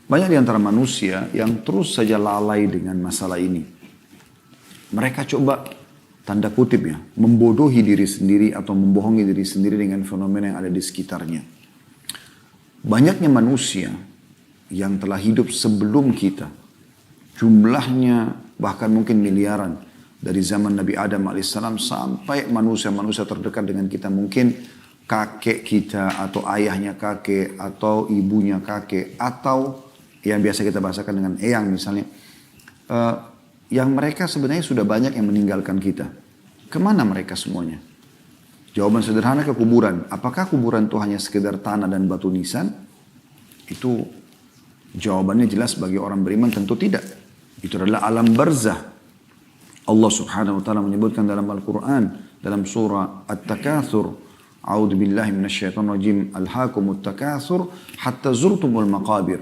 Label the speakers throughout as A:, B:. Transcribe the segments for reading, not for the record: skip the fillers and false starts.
A: Banyak di antara manusia yang terus saja lalai dengan masalah ini. Mereka coba, tanda kutip ya, membodohi diri sendiri atau membohongi diri sendiri dengan fenomena yang ada di sekitarnya. Banyaknya manusia yang telah hidup sebelum kita, jumlahnya bahkan mungkin miliaran, dari zaman Nabi Adam alaihissalam sampai manusia-manusia terdekat dengan kita, mungkin kakek kita atau ayahnya kakek atau ibunya kakek atau yang biasa kita bahasakan dengan eyang misalnya, yang mereka sebenarnya sudah banyak yang meninggalkan kita. Kemana mereka semuanya? Jawaban sederhana, ke kuburan. Apakah kuburan itu hanya sekedar tanah dan batu nisan? Itu jawabannya jelas bagi orang beriman, tentu tidak. Itu adalah alam barzah. Allah subhanahu wa ta'ala menyebutkan dalam Al-Quran, dalam surah At-Takatsur, A'udzu billahi minasyaitonir rajim, alhaakumut takatsur hatta zurtumul maqabir.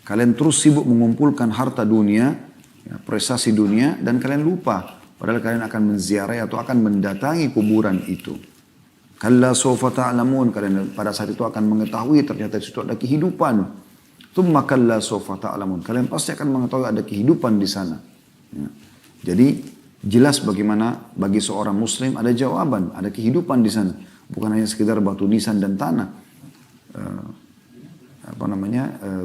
A: Kalian terus sibuk mengumpulkan harta dunia, ya, prestasi dunia, dan kalian lupa padahal kalian akan menziarahi atau akan mendatangi kuburan itu. Kalla sawfa ta'lamun, kalian pada saat itu akan mengetahui ternyata di situ ada kehidupan. Tsumma kalla sawfa ta'lamun, kalian pasti akan mengetahui ada kehidupan di sana. Ya. Jadi jelas bagaimana bagi seorang muslim ada jawaban, ada kehidupan di sana, bukan hanya sekedar batu nisan dan tanah.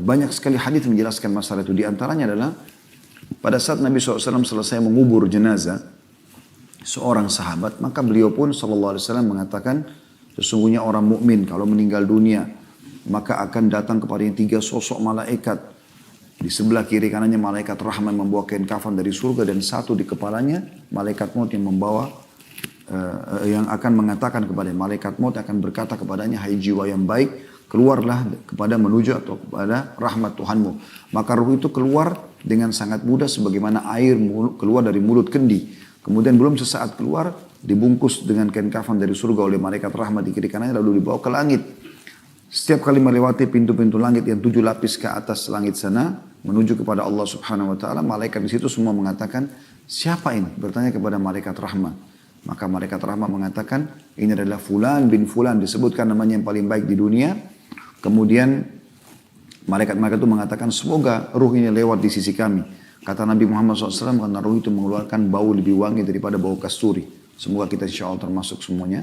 A: Banyak sekali hadis menjelaskan masalah itu. Di antaranya adalah pada saat Nabi SAW selesai mengubur jenazah seorang sahabat, maka beliau pun SAW mengatakan, sesungguhnya orang mukmin kalau meninggal dunia maka akan datang kepadanya 3 sosok malaikat. Di sebelah kiri kanannya malaikat rahmat membawa kain kafan dari surga, dan satu di kepalanya malaikat maut yang membawa yang akan mengatakan kepada malaikat maut, akan berkata kepadanya, hai jiwa yang baik, keluarlah kepada menuju atau kepada rahmat Tuhanmu. Maka ruh itu keluar dengan sangat mudah sebagaimana air keluar dari mulut kendi. Kemudian belum sesaat keluar, dibungkus dengan kain kafan dari surga oleh malaikat rahmat di kiri kanannya, lalu dibawa ke langit. Setiap kali melewati pintu-pintu langit yang 7 lapis ke atas langit sana, menuju kepada Allah subhanahu wa ta'ala, malaikat di situ semua mengatakan, siapa ini? Bertanya kepada malaikat rahmat. Maka malaikat rahmat mengatakan, ini adalah Fulan bin Fulan, disebutkan namanya yang paling baik di dunia. Kemudian malaikat-malaikat itu mengatakan, semoga ruh ini lewat di sisi kami. Kata Nabi Muhammad SAW, karena ruh itu mengeluarkan bau lebih wangi daripada bau kasturi. Semoga kita insya Allah termasuk semuanya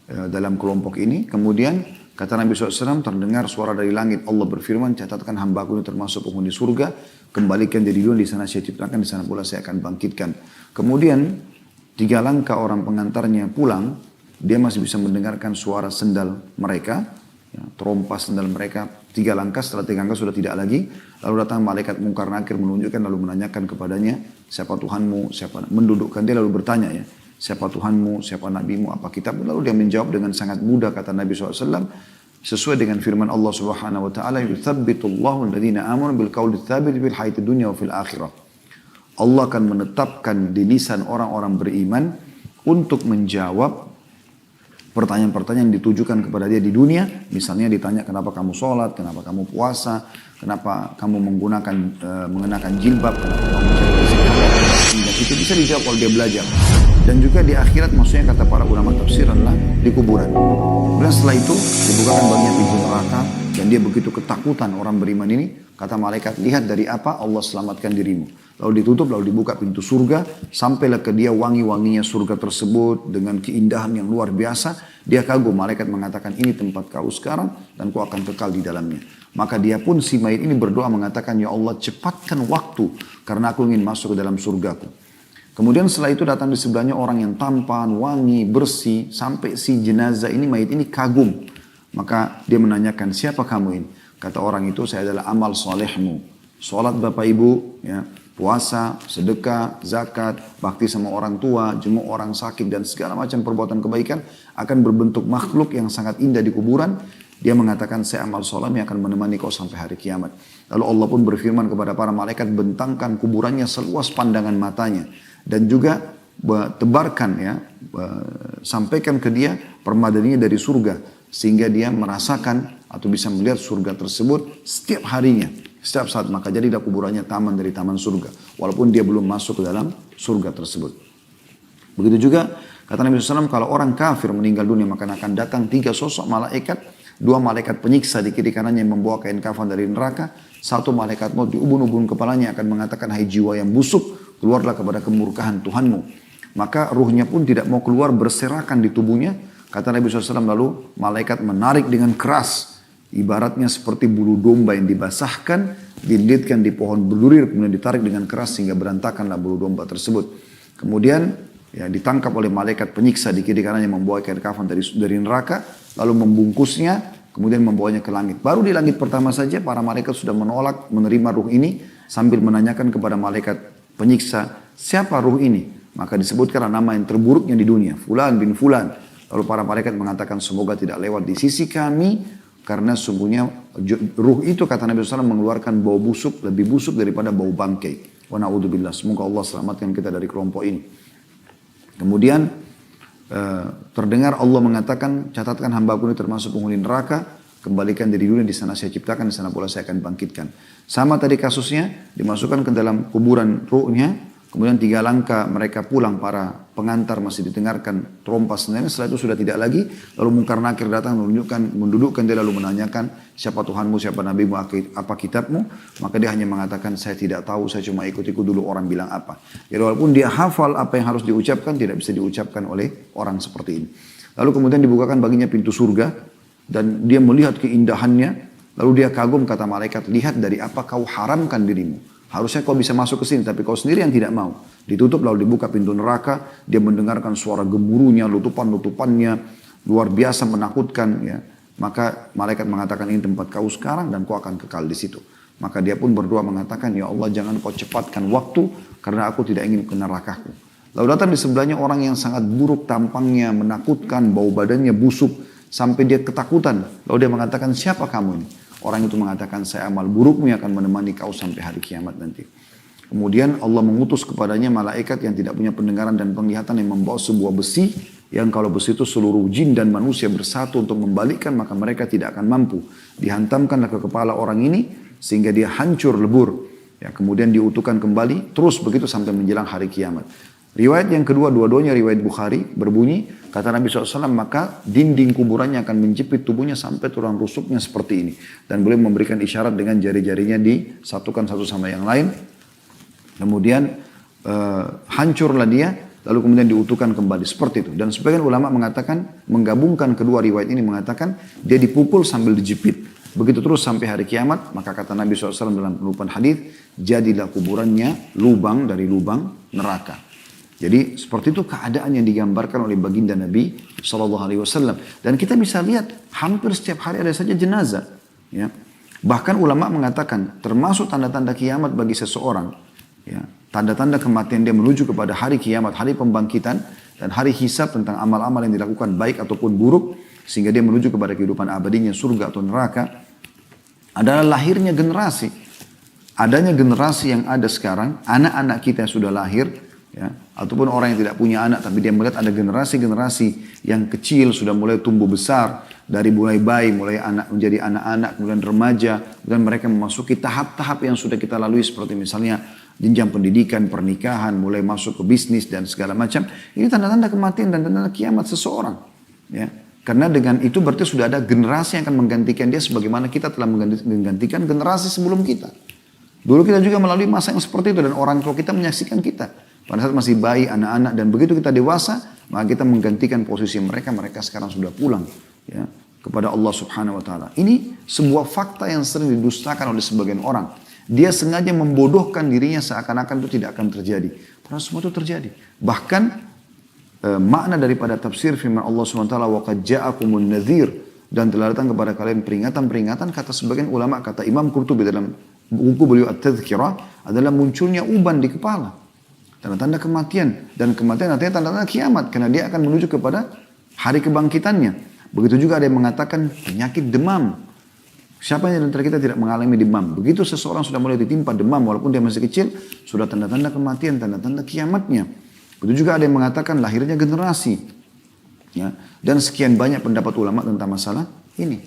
A: dalam kelompok ini. Kemudian kata Nabi SAW, terdengar suara dari langit. Allah berfirman, catatkan hambaku ini termasuk penghuni surga. Kembalikan jadi dunia, di sana saya ciptakan, di sana pula saya akan bangkitkan. Kemudian 3 langkah orang pengantarnya pulang, dia masih bisa mendengarkan suara sendal mereka, ya, terompas sendal mereka. 3 langkah, setelah 3 langkah sudah tidak lagi. Lalu datang malaikat mungkar nakir menunjukkan, lalu menanyakan kepadanya, siapa Tuhanmu, siapa, mendudukkan dia lalu bertanya ya, siapa Tuhanmu, siapa Nabimu, apa kitab. Lalu dia menjawab dengan sangat mudah, kata Nabi SAW, sesuai dengan firman Allah Subhanahu Wa Taala, yuthabbitullahu alladhina amanu bil qawli tsabit fil hayatid dunya wa fil akhirah. Allah akan menetapkan di lisan orang-orang beriman untuk menjawab pertanyaan-pertanyaan yang ditujukan kepada dia di dunia. Misalnya ditanya, kenapa kamu sholat, kenapa kamu puasa, kenapa kamu mengenakan jilbab, kenapa kamu mencari rezeki. Dan itu bisa dijawab kalau dia belajar. Dan juga di akhirat, maksudnya kata para ulama tafsir adalah di kuburan. Kemudian setelah itu dibukakan baginya pintu neraka, dan dia begitu ketakutan orang beriman ini. Kata malaikat, lihat dari apa Allah selamatkan dirimu. Lalu ditutup, lalu dibuka pintu surga. Sampailah ke dia wangi-wanginya surga tersebut dengan keindahan yang luar biasa. Dia kagum, malaikat mengatakan, ini tempat kau sekarang dan kau akan kekal di dalamnya. Maka dia pun, si mayit ini berdoa mengatakan, ya Allah cepatkan waktu karena aku ingin masuk ke dalam surgaku. Kemudian setelah itu datang di sebelahnya orang yang tampan, wangi, bersih. Sampai si jenazah ini, mayit ini kagum. Maka dia menanyakan, siapa kamu ini? Kata orang itu, saya adalah amal solehmu. Sholat bapak ibu, ya, puasa, sedekah, zakat, bakti sama orang tua, jenguk orang sakit, dan segala macam perbuatan kebaikan akan berbentuk makhluk yang sangat indah di kuburan. Dia mengatakan, saya amal soleh yang akan menemani kau sampai hari kiamat. Lalu Allah pun berfirman kepada para malaikat, bentangkan kuburannya seluas pandangan matanya. Dan juga tebarkan, ya, sampaikan ke dia permadaninya dari surga. Sehingga dia merasakan atau bisa melihat surga tersebut setiap harinya, setiap saat. Maka jadilah kuburannya taman dari taman surga, walaupun dia belum masuk ke dalam surga tersebut. Begitu juga kata Nabi SAW, kalau orang kafir meninggal dunia maka akan datang 3 sosok malaikat. 2 malaikat penyiksa di kiri kanannya yang membawa kain kafan dari neraka, 1 malaikat maut di ubun-ubun kepalanya akan mengatakan, hai jiwa yang busuk, keluarlah kepada kemurkaan Tuhanmu. Maka ruhnya pun tidak mau keluar, berserakan di tubuhnya. Kata Nabi SAW, lalu malaikat menarik dengan keras, ibaratnya seperti bulu domba yang dibasahkan, dililitkan di pohon berdurir, kemudian ditarik dengan keras sehingga berantakanlah bulu domba tersebut. Kemudian ya, ditangkap oleh malaikat penyiksa di kiri kanan yang membawa kain kafan dari neraka, lalu membungkusnya, kemudian membawanya ke langit. Baru di langit pertama saja para malaikat sudah menolak menerima ruh ini sambil menanyakan kepada malaikat penyiksa, siapa ruh ini? Maka disebutkan nama yang terburuknya di dunia, Fulan bin Fulan. Lalu para malaikat mengatakan, semoga tidak lewat di sisi kami, karena sungguhnya ruh itu, kata Nabi SAW, mengeluarkan bau busuk, lebih busuk daripada bau bangkai. Wa na'udzubillah, semoga Allah selamatkan kita dari kelompok ini. Kemudian terdengar Allah mengatakan, catatkan hambaku ini termasuk penghuni neraka, kembalikan dari dunia, di sana saya ciptakan, di sana pula saya akan bangkitkan. Sama tadi kasusnya, dimasukkan ke dalam kuburan ruhnya, kemudian 3 langkah mereka pulang, para pengantar masih didengarkan trompa senjata, setelah itu sudah tidak lagi. Lalu Mungkar Nakir datang mendudukkan dia, lalu menanyakan, siapa Tuhanmu, siapa Nabimu, apa kitabmu? Maka dia hanya mengatakan, saya tidak tahu, saya cuma ikut-ikut dulu orang bilang apa. Jadi walaupun dia hafal apa yang harus diucapkan, tidak bisa diucapkan oleh orang seperti ini. Lalu kemudian dibukakan baginya pintu surga, dan dia melihat keindahannya. Lalu dia kagum, kata malaikat, lihat dari apa kau haramkan dirimu. Harusnya kau bisa masuk ke sini, tapi kau sendiri yang tidak mau. Ditutup lalu dibuka pintu neraka, dia mendengarkan suara gemuruhnya, lutupan-lutupannya, luar biasa menakutkan. Ya. Maka malaikat mengatakan, ini tempat kau sekarang dan kau akan kekal di situ. Maka dia pun berdoa mengatakan, ya Allah jangan kau cepatkan waktu, karena aku tidak ingin ke nerakaku. Lalu datang di sebelahnya orang yang sangat buruk tampangnya, menakutkan, bau badannya busuk, sampai dia ketakutan. Lalu dia mengatakan, siapa kamu ini? Orang itu mengatakan, saya amal burukmu yang akan menemani kau sampai hari kiamat nanti. Kemudian Allah mengutus kepadanya malaikat yang tidak punya pendengaran dan penglihatan, yang membawa sebuah besi, yang kalau besi itu seluruh jin dan manusia bersatu untuk membalikkan, maka mereka tidak akan mampu. Dihantamkanlah ke kepala orang ini, sehingga dia hancur lebur. Ya, kemudian diutuhkan kembali, terus begitu sampai menjelang hari kiamat. Riwayat yang kedua, dua-duanya riwayat Bukhari, berbunyi, kata Nabi SAW, maka dinding kuburannya akan menjepit tubuhnya sampai tulang rusuknya seperti ini. Dan boleh memberikan isyarat dengan jari-jarinya disatukan satu sama yang lain. Kemudian hancurlah dia, lalu kemudian diutuhkan kembali seperti itu. Dan sebagian ulama mengatakan, menggabungkan kedua riwayat ini, mengatakan dia dipukul sambil dijepit. Begitu terus sampai hari kiamat, maka kata Nabi SAW dalam penutupan hadis, jadilah kuburannya lubang dari lubang neraka. Jadi seperti itu keadaan yang digambarkan oleh baginda Nabi SAW. Dan kita bisa lihat hampir setiap hari ada saja jenazah. Ya. Bahkan ulama mengatakan termasuk tanda-tanda kiamat bagi seseorang. Ya. Tanda-tanda kematian dia menuju kepada hari kiamat, hari pembangkitan. Dan hari hisab tentang amal-amal yang dilakukan baik ataupun buruk. Sehingga dia menuju kepada kehidupan abadinya, surga atau neraka. Adalah lahirnya generasi. Adanya generasi yang ada sekarang, anak-anak kita yang sudah lahir, ya, ataupun orang yang tidak punya anak tapi dia melihat ada generasi-generasi yang kecil sudah mulai tumbuh besar, dari mulai bayi, mulai anak menjadi anak-anak, kemudian remaja, dan mereka memasuki tahap-tahap yang sudah kita lalui seperti misalnya jenjang pendidikan, pernikahan, mulai masuk ke bisnis dan segala macam. Ini tanda-tanda kematian dan tanda-tanda kiamat seseorang. Ya. Karena dengan itu berarti sudah ada generasi yang akan menggantikan dia sebagaimana kita telah menggantikan generasi sebelum kita. Dulu kita juga melalui masa yang seperti itu dan orang tua kita menyaksikan kita. Pada saat masih bayi, anak-anak, dan begitu kita dewasa, maka kita menggantikan posisi mereka. Mereka sekarang sudah pulang ya, kepada Allah Subhanahu Wa Taala. Ini sebuah fakta yang sering didustakan oleh sebagian orang. Dia sengaja membodohkan dirinya seakan-akan itu tidak akan terjadi. Padahal semua itu terjadi. Bahkan makna daripada tafsir firman Allah Subhanahu Wa Taala, وَقَدْ جَاءَكُمُ النَّذِيرُ, dan telah datang kepada kalian peringatan-peringatan, kata sebagian ulama, kata Imam Qurtubi dalam buku beliau At-Tadhkirah, adalah munculnya uban di kepala. Tanda-tanda kematian. Dan kematian artinya tanda-tanda kiamat. Karena dia akan menuju kepada hari kebangkitannya. Begitu juga ada yang mengatakan penyakit demam. Siapa yang antara kita tidak mengalami demam? Begitu seseorang sudah mulai ditimpa demam walaupun dia masih kecil, sudah tanda-tanda kematian, tanda-tanda kiamatnya. Begitu juga ada yang mengatakan lahirnya generasi. Ya. Dan sekian banyak pendapat ulama tentang masalah ini.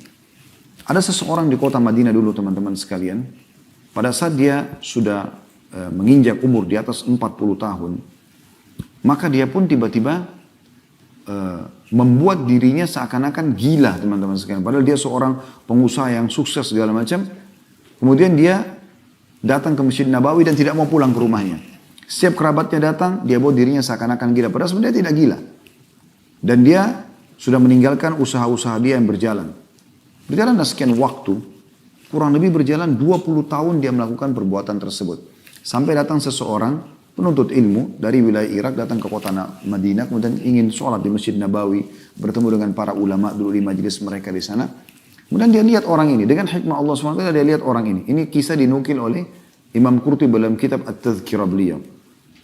A: Ada seseorang di kota Madinah dulu teman-teman sekalian. Pada saat dia sudah menginjak umur di atas 40 tahun, maka dia pun tiba-tiba membuat dirinya seakan-akan gila teman-teman sekalian. Padahal dia seorang pengusaha yang sukses segala macam. Kemudian dia datang ke Masjid Nabawi dan tidak mau pulang ke rumahnya. Setiap kerabatnya datang, dia buat dirinya seakan-akan gila. Padahal sebenarnya tidak gila. Dan dia sudah meninggalkan usaha-usaha dia yang berjalan. Berjalan sekian waktu, kurang lebih berjalan 20 tahun dia melakukan perbuatan tersebut. Sampai datang seseorang, penuntut ilmu dari wilayah Irak, datang ke kota Madinah, kemudian ingin sholat di Masjid Nabawi, bertemu dengan para ulama dulu di majelis mereka di sana. Kemudian dia lihat orang ini, dengan hikmah Allah SWT dia lihat orang ini. Ini kisah dinukil oleh Imam Qurtubi dalam kitab At-Tadhkirah beliau.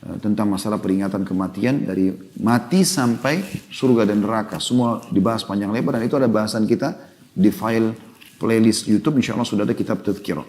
A: Tentang masalah peringatan kematian dari mati sampai surga dan neraka. Semua dibahas panjang lebar dan itu ada bahasan kita di file playlist YouTube. Insya Allah sudah ada kitab Tadhkirah.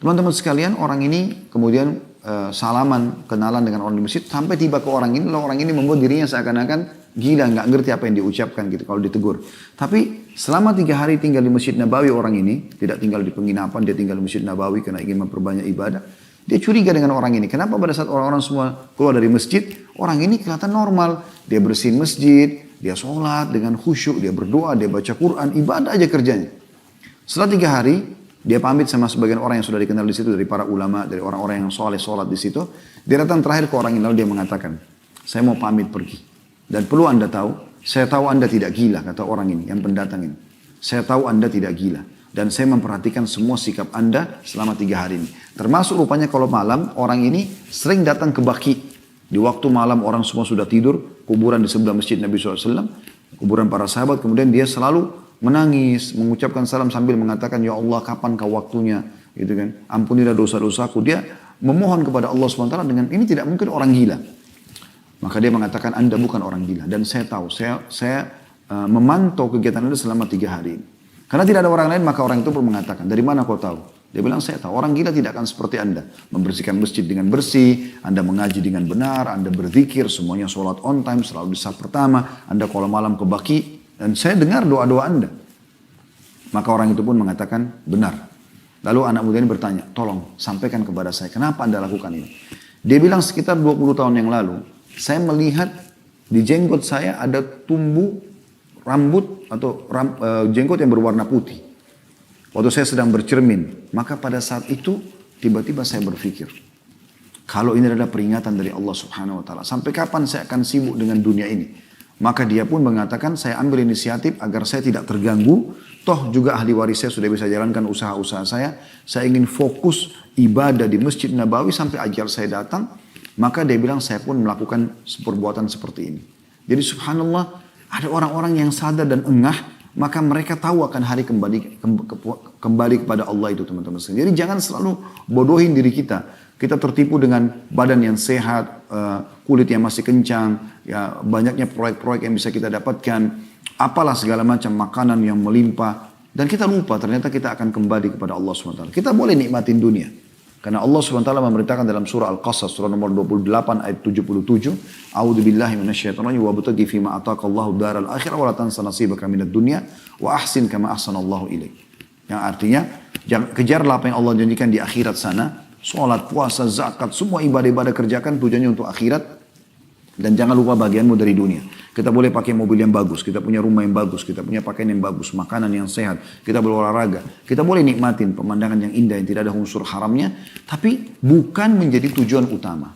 A: Teman-teman sekalian, orang ini kemudian salaman, kenalan dengan orang di masjid. Sampai tiba ke orang ini, lalu orang ini membuat dirinya seakan-akan gila, nggak ngerti apa yang diucapkan gitu kalau ditegur. Tapi selama 3 hari tinggal di Masjid Nabawi orang ini, tidak tinggal di penginapan, dia tinggal di Masjid Nabawi karena ingin memperbanyak ibadah. Dia curiga dengan orang ini. Kenapa pada saat orang-orang semua keluar dari masjid, orang ini kelihatan normal. Dia bersihin masjid, dia sholat dengan khusyuk, dia berdoa, dia baca Quran, ibadah aja kerjanya. Setelah 3 hari, dia pamit sama sebagian orang yang sudah dikenal di situ, dari para ulama, dari orang-orang yang soleh sholat di situ. Dia datang terakhir ke orang ini, lalu dia mengatakan, saya mau pamit pergi. Dan perlu Anda tahu, saya tahu Anda tidak gila, kata orang ini, yang pendatang ini. Saya tahu Anda tidak gila. Dan saya memperhatikan semua sikap Anda selama 3 hari ini. Termasuk rupanya kalau malam, orang ini sering datang ke Baqi. Di waktu malam orang semua sudah tidur, kuburan di sebelah masjid Nabi SAW, kuburan para sahabat, kemudian dia selalu menangis, mengucapkan salam sambil mengatakan, ya Allah kapan kau waktunya, gitu kan? Ampunilah dosa-dosaku. Dia memohon kepada Allah SWT dengan ini tidak mungkin orang gila. Maka dia mengatakan, Anda bukan orang gila. Dan saya tahu, saya memantau kegiatan Anda selama 3 hari ini. Karena tidak ada orang lain, maka orang itu pun mengatakan, dari mana kau tahu? Dia bilang, saya tahu. Orang gila tidak akan seperti Anda. Membersihkan masjid dengan bersih, Anda mengaji dengan benar, Anda berzikir, semuanya sholat on time, selalu di saf pertama, Anda kalau malam ke Baqi, dan saya dengar doa-doa Anda. Maka orang itu pun mengatakan, benar. Lalu anak muda ini bertanya, tolong sampaikan kepada saya, kenapa Anda lakukan ini? Dia bilang, sekitar 20 tahun yang lalu, saya melihat di jenggot saya ada tumbuh rambut atau jenggot yang berwarna putih. Waktu saya sedang bercermin, maka pada saat itu tiba-tiba saya berpikir, kalau ini adalah peringatan dari Allah Subhanahu wa taala, sampai kapan saya akan sibuk dengan dunia ini? Maka dia pun mengatakan, saya ambil inisiatif agar saya tidak terganggu, toh juga ahli waris saya sudah bisa jalankan usaha-usaha saya ingin fokus ibadah di Masjid Nabawi sampai ajal saya datang. Maka dia bilang, saya pun melakukan perbuatan seperti ini. Jadi subhanallah, ada orang-orang yang sadar dan engah, maka mereka tahu akan hari kembali kepada Allah itu teman-teman. Jadi jangan selalu bodohin diri kita. Kita tertipu dengan badan yang sehat, kulit yang masih kencang, ya banyaknya proyek-proyek yang bisa kita dapatkan, apalah segala macam makanan yang melimpah. Dan kita lupa ternyata kita akan kembali kepada Allah SWT. Kita boleh nikmatin dunia. Karena Allah SWT memerintahkan dalam surah Al-Qasas, surah nomor 28 ayat 77, A'udzu billahi minasyaitonir rajim, wa bataghi fima ataqallahu daral akhirah wa la tansa nasibaka minad dunya wa ahsin kama ahsanallahu ilaik. Yang artinya, kejarlah apa yang Allah janjikan di akhirat sana, salat, puasa, zakat, semua ibadah-ibadah kerjakan tujuannya untuk akhirat. Dan jangan lupa bagianmu dari dunia. Kita boleh pakai mobil yang bagus, kita punya rumah yang bagus, kita punya pakaian yang bagus, makanan yang sehat, kita berolahraga. Kita boleh nikmatin pemandangan yang indah yang tidak ada unsur haramnya, tapi bukan menjadi tujuan utama.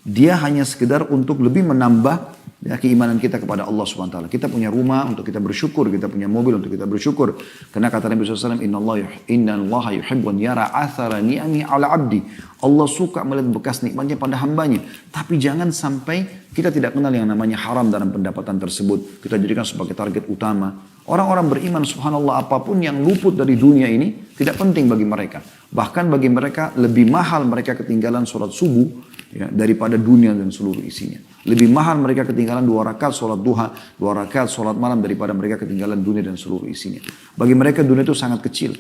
A: Dia hanya sekedar untuk lebih menambah ya, keimanan kita kepada Allah SWT. Kita punya rumah untuk kita bersyukur, kita punya mobil untuk kita bersyukur. Karena kata Nabi SAW, Inna Allah yuhibbun yara athara ni'ami ala abdi. Allah suka melihat bekas nikmatnya pada hambanya. Tapi jangan sampai kita tidak kenal yang namanya haram dalam pendapatan tersebut. Kita jadikan sebagai target utama. Orang-orang beriman subhanallah apapun yang luput dari dunia ini tidak penting bagi mereka. Bahkan bagi mereka lebih mahal mereka ketinggalan sholat subuh ya, daripada dunia dan seluruh isinya. Lebih mahal mereka ketinggalan 2 rakaat sholat duha, 2 rakaat sholat malam daripada mereka ketinggalan dunia dan seluruh isinya. Bagi mereka dunia itu sangat kecil.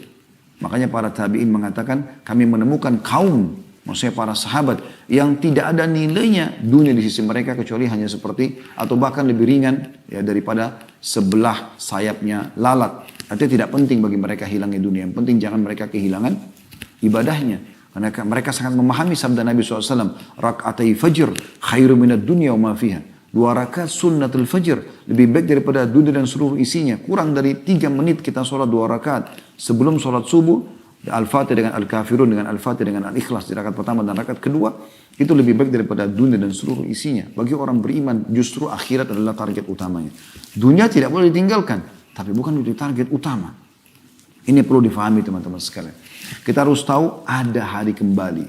A: Makanya para tabi'in mengatakan kami menemukan kaum, maksudnya para sahabat yang tidak ada nilainya dunia di sisi mereka kecuali hanya seperti atau bahkan lebih ringan ya daripada sebelah sayapnya lalat. Artinya tidak penting bagi mereka hilangnya dunia. Yang penting jangan mereka kehilangan ibadahnya. Karena mereka sangat memahami sabda Nabi SAW. Rak'atai fajr khairu minad dunya wa ma fiha. 2 rakaat sunnatul fajr lebih baik daripada dunia dan seluruh isinya. Kurang dari 3 menit kita sholat 2 rakaat sebelum sholat subuh. Al-Fatih dengan Al-Kafirun, dengan Al-Fatih dengan Al-Ikhlas di rakaat pertama dan rakaat kedua, itu lebih baik daripada dunia dan seluruh isinya. Bagi orang beriman, justru akhirat adalah target utamanya. Dunia tidak boleh ditinggalkan, tapi bukan menjadi target utama. Ini perlu difahami teman-teman sekalian. Kita harus tahu ada hari kembali.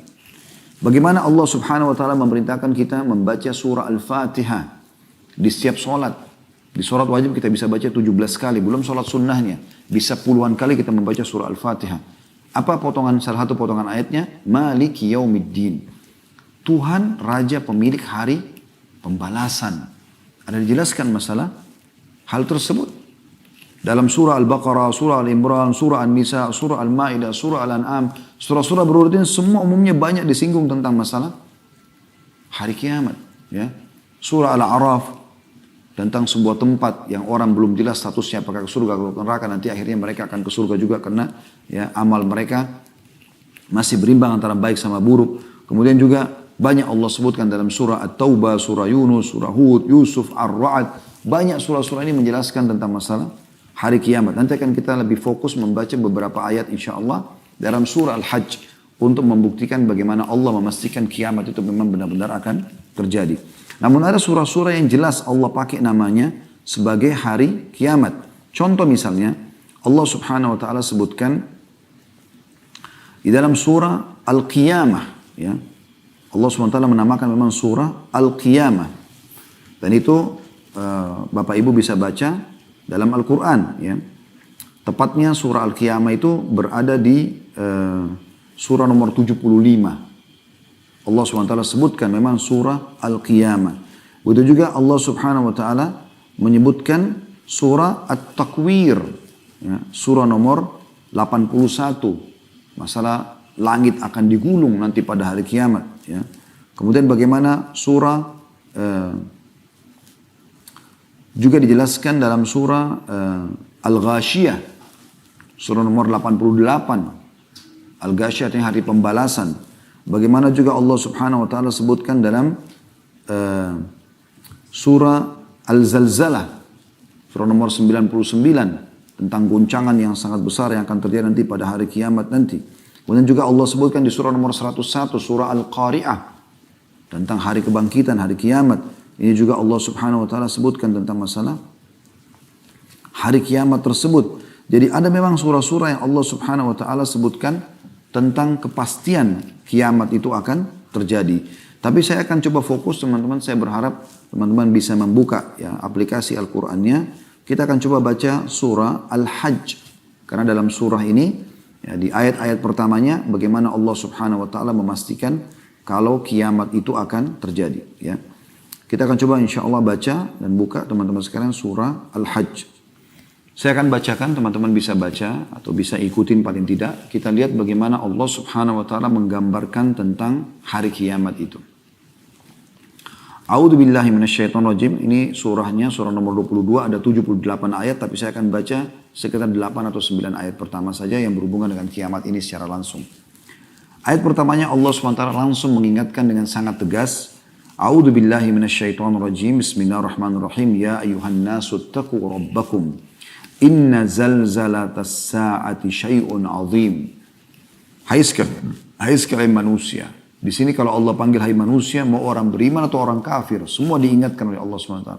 A: Bagaimana Allah subhanahu wa ta'ala memerintahkan kita membaca surah Al-Fatihah di setiap sholat. Di sholat wajib kita bisa baca 17 kali, belum sholat sunnahnya. Bisa puluhan kali kita membaca surah Al-Fatihah. Apa salah satu potongan ayatnya? Maliki yaumiddin. Tuhan Raja pemilik hari pembalasan. Ada dijelaskan masalah hal tersebut. Dalam surah Al-Baqarah, surah Al-Imran, surah An-Nisa, surah Al-Ma'idah, surah Al-An'am. Surah-surah berurutan semua umumnya banyak disinggung tentang masalah hari kiamat. Ya. Surah Al-A'raf tentang sebuah tempat yang orang belum jelas statusnya apakah ke surga atau neraka, nanti akhirnya mereka akan ke surga juga karena ya amal mereka masih berimbang antara baik sama buruk. Kemudian juga banyak Allah sebutkan dalam surah At-Taubah, surah Yunus, surah Hud, Yusuf, Ar-Ra'd. Banyak surah-surah ini menjelaskan tentang masalah hari kiamat. Nanti akan kita lebih fokus membaca beberapa ayat insyaAllah dalam surah Al-Hajj untuk membuktikan bagaimana Allah memastikan kiamat itu memang benar-benar akan terjadi. Namun ada surah-surah yang jelas Allah pakai namanya sebagai hari kiamat. Contoh misalnya Allah subhanahu wa ta'ala sebutkan di dalam surah Al-Qiyamah. Ya. Allah subhanahu wa ta'ala menamakan memang surah Al-Qiyamah. Dan itu Bapak Ibu bisa baca dalam Al-Quran. Ya. Tepatnya surah Al-Qiyamah itu berada di surah nomor 75. Allah SWT sebutkan memang surah Al-Qiyamah. Begitu juga Allah Subhanahu wa taala menyebutkan surah At-Takwir, ya, surah nomor 81. Masalah langit akan digulung nanti pada hari kiamat, ya. Kemudian bagaimana surah juga dijelaskan dalam surah Al-Ghashiyah, surah nomor 88. Al-Ghashiyah artinya hari pembalasan. Bagaimana juga Allah subhanahu wa ta'ala sebutkan dalam surah Al-Zalzalah, surah nomor 99, tentang guncangan yang sangat besar yang akan terjadi nanti pada hari kiamat nanti. Kemudian juga Allah sebutkan di surah nomor 101, surah Al-Qari'ah, tentang hari kebangkitan, hari kiamat. Ini juga Allah subhanahu wa ta'ala sebutkan tentang masalah hari kiamat tersebut. Jadi ada memang surah-surah yang Allah subhanahu wa ta'ala sebutkan tentang kepastian kiamat itu akan terjadi. Tapi saya akan coba fokus teman-teman, saya berharap teman-teman bisa membuka ya aplikasi Al-Qur'annya. Kita akan coba baca surah Al-Hajj. Karena dalam surah ini ya, di ayat-ayat pertamanya bagaimana Allah Subhanahu wa taala memastikan kalau kiamat itu akan terjadi ya. Kita akan coba insyaallah baca dan buka teman-teman sekalian surah Al-Hajj. Saya akan bacakan, teman-teman bisa baca atau bisa ikutin paling tidak. Kita lihat bagaimana Allah subhanahu wa ta'ala menggambarkan tentang hari kiamat itu. A'udzu billahi minasyaitonir rajim. Ini surahnya, surah nomor 22, ada 78 ayat. Tapi saya akan baca sekitar 8 atau 9 ayat pertama saja yang berhubungan dengan kiamat ini secara langsung. Ayat pertamanya Allah subhanahu wa ta'ala langsung mengingatkan dengan sangat tegas. A'udzu billahi minasyaitonir rajim. Bismillahirrahmanirrahim. Ya ayuhan nasu taqu rabbakum. Inna zalzalatas sa'ati syai'un azim. Hai sekalian manusia. Di sini kalau Allah panggil hai manusia, mau orang beriman atau orang kafir, semua diingatkan oleh Allah SWT.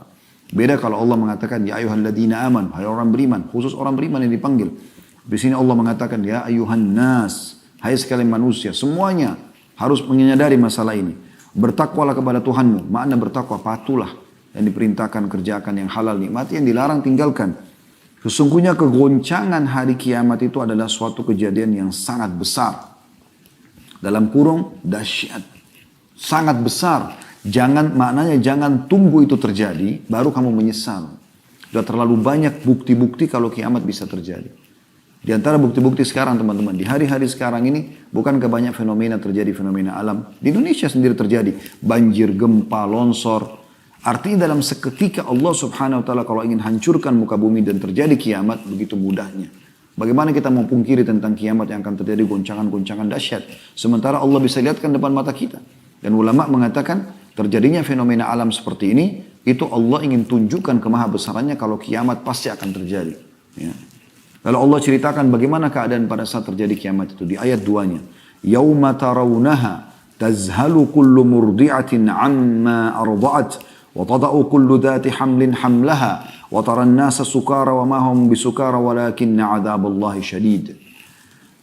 A: Beda kalau Allah mengatakan ya ayyuhalladzina aman, hai orang beriman, khusus orang beriman yang dipanggil. Di sini Allah mengatakan ya ayyuhan nas, hai sekalian manusia, semuanya harus menyadari masalah ini. Bertakwalah kepada Tuhanmu. Makna bertakwa, patulah yang diperintahkan kerjakan, yang halal nikmati, yang dilarang tinggalkan. Sesungguhnya kegoncangan hari kiamat itu adalah suatu kejadian yang sangat besar. Dalam kurung dahsyat. Sangat besar. Maknanya jangan tunggu itu terjadi, baru kamu menyesal. Sudah terlalu banyak bukti-bukti kalau kiamat bisa terjadi. Di antara bukti-bukti sekarang teman-teman, di hari-hari sekarang ini, bukankah banyak fenomena terjadi, fenomena alam. Di Indonesia sendiri terjadi. Banjir, gempa, longsor. Artinya dalam seketika Allah subhanahu wa ta'ala kalau ingin hancurkan muka bumi dan terjadi kiamat, begitu mudahnya. Bagaimana kita mau pungkiri tentang kiamat yang akan terjadi goncangan-goncangan dahsyat. Sementara Allah bisa lihatkan depan mata kita. Dan ulama mengatakan terjadinya fenomena alam seperti ini Itu Allah ingin tunjukkan kemahabesarannya kalau kiamat pasti akan terjadi. Ya. Lalu Allah ceritakan bagaimana keadaan pada saat terjadi kiamat itu di ayat 2-nya. Yauma tarawunaha tazhalu kullu murdi'atin amma arda'at wa tada'u kullu dhati hamlin hamlaha wa taran nasa sukara wa ma hum bisukara walakinna 'adzaballahi syadid.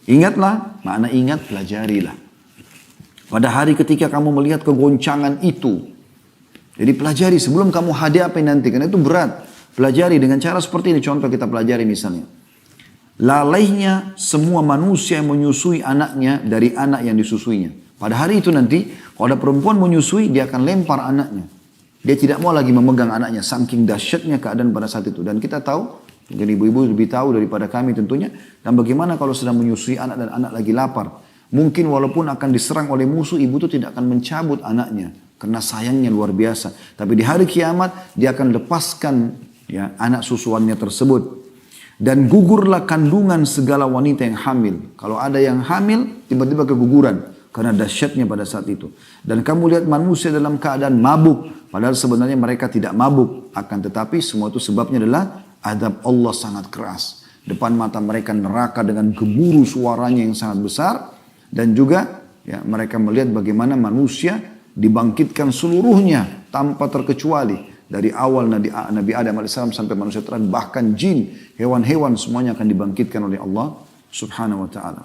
A: Ingatlah, makna ingat, pelajarilah. Pada hari ketika kamu melihat kegoncangan itu. Jadi pelajari sebelum kamu hadapi nanti, karena itu berat. Pelajari dengan cara seperti ini, contoh kita pelajari misalnya. Lalainya semua manusia yang menyusui anaknya dari anak yang disusuinya. Pada hari itu nanti, kalau ada perempuan menyusui, dia akan lempar anaknya. Dia tidak mau lagi memegang anaknya, saking dahsyatnya keadaan pada saat itu. Dan kita tahu, mungkin ibu-ibu lebih tahu daripada kami tentunya, dan bagaimana kalau sedang menyusui anak dan anak lagi lapar. Mungkin walaupun akan diserang oleh musuh, ibu itu tidak akan mencabut anaknya. Karena sayangnya luar biasa. Tapi di hari kiamat, dia akan lepaskan ya, anak susuannya tersebut. Dan gugurlah kandungan segala wanita yang hamil. Kalau ada yang hamil, tiba-tiba keguguran. Karena dahsyatnya pada saat itu. Dan kamu lihat manusia dalam keadaan mabuk. Padahal sebenarnya mereka tidak mabuk. Akan tetapi semua itu sebabnya adalah azab Allah sangat keras. Depan mata mereka neraka dengan gemuruh suaranya yang sangat besar. Dan juga ya, mereka melihat bagaimana manusia dibangkitkan seluruhnya tanpa terkecuali. Dari awal Nabi Adam AS sampai manusia terakhir, bahkan jin, hewan-hewan semuanya akan dibangkitkan oleh Allah subhanahu wa ta'ala.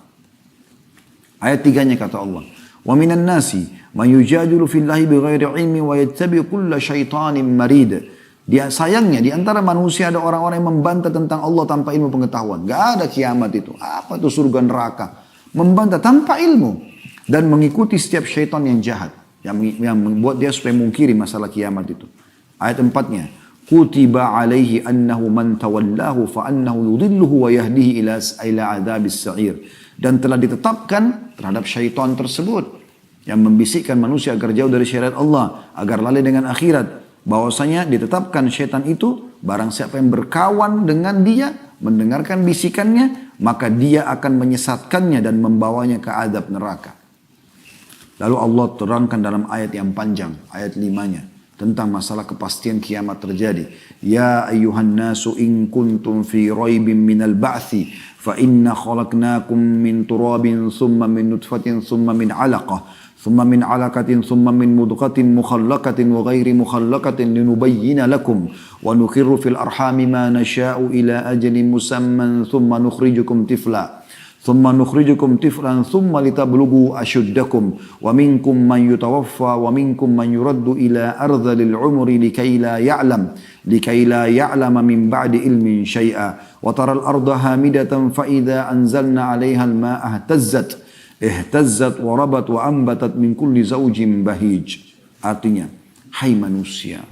A: Ayat 3-nya kata Allah, wa minan nasi man yujadilu fillahi bighairi ilmi wa yattabi kulla syaitanin marid. Dia sayangnya di antara manusia ada orang-orang yang membantah tentang Allah tanpa ilmu pengetahuan. Gak ada kiamat itu. Apa itu surga neraka? Membantah tanpa ilmu dan mengikuti setiap syaitan yang jahat yang membuat dia supaya mungkiri masalah kiamat itu. Ayat 4-nya, kutiba alaihi annahu man tawallahu fa annahu yudhilluhu wa yahdihi ila adzabis sa'ir. Dan telah ditetapkan terhadap syaitan tersebut yang membisikkan manusia agar jauh dari syariat Allah, agar lalai dengan akhirat. Bahwasanya ditetapkan syaitan itu, barang siapa yang berkawan dengan dia, mendengarkan bisikannya, maka dia akan menyesatkannya dan membawanya ke azab neraka. Lalu Allah terangkan dalam ayat yang panjang, ayat 5-nya. Tentang masalah kepastian kiamat terjadi. Ya ayyuhan nasu in kuntum fi raibin minal ba'thi fa inna khalaqnakum min turabin thumma min nutfatin thumma min alaqah thumma min alaqatin thumma min mudghatin mukhallaqatin wa ghairi mukhallaqatin linubayyina lakum wa nukhirru fil arhami ma nasha'u ila ajalin musamman thumma nukhrijukum tifla ثم نخرجكم طفلا ثم لتبلغوا أشدكم ومنكم من يتوفى ومنكم من يرد إلى أرذل العمر لكي لا يعلم من بعد علم شيئا وترى الأرض هامدة فإذا أنزلنا عليها الماء اهتزت وربت وأنبتت من كل زوج بهيج. Artinya, hai manusia,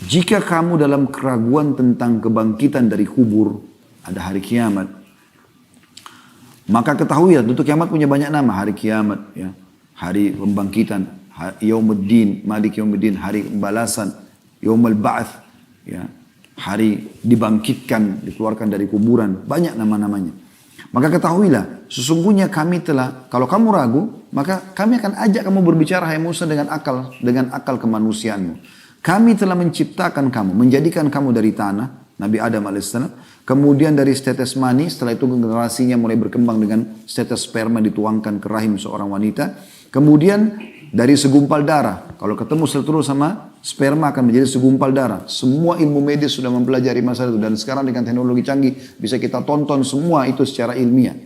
A: jika kamu dalam keraguan tentang kebangkitan dari kubur, ada hari kiamat, maka ketahui ya, tentu kiamat punya banyak nama. Hari kiamat, ya, hari pembangkitan, Yaumuddin, Malik Yaumuddin, hari pembalasan, Yaumul Ba'ats, ya, hari dibangkitkan, dikeluarkan dari kuburan, banyak nama-namanya. Maka ketahuilah, sesungguhnya kami telah, kalau kamu ragu, maka kami akan ajak kamu berbicara, hai Musa, dengan akal kemanusiaanmu. Kami telah menciptakan kamu, menjadikan kamu dari tanah, Nabi Adam alaihissalam. Kemudian dari setetes mani, setelah itu generasinya mulai berkembang dengan setetes sperma dituangkan ke rahim seorang wanita. Kemudian dari segumpal darah, kalau ketemu seluruh sama sperma akan menjadi segumpal darah. Semua ilmu medis sudah mempelajari masalah itu. Dan sekarang dengan teknologi canggih bisa kita tonton semua itu secara ilmiah.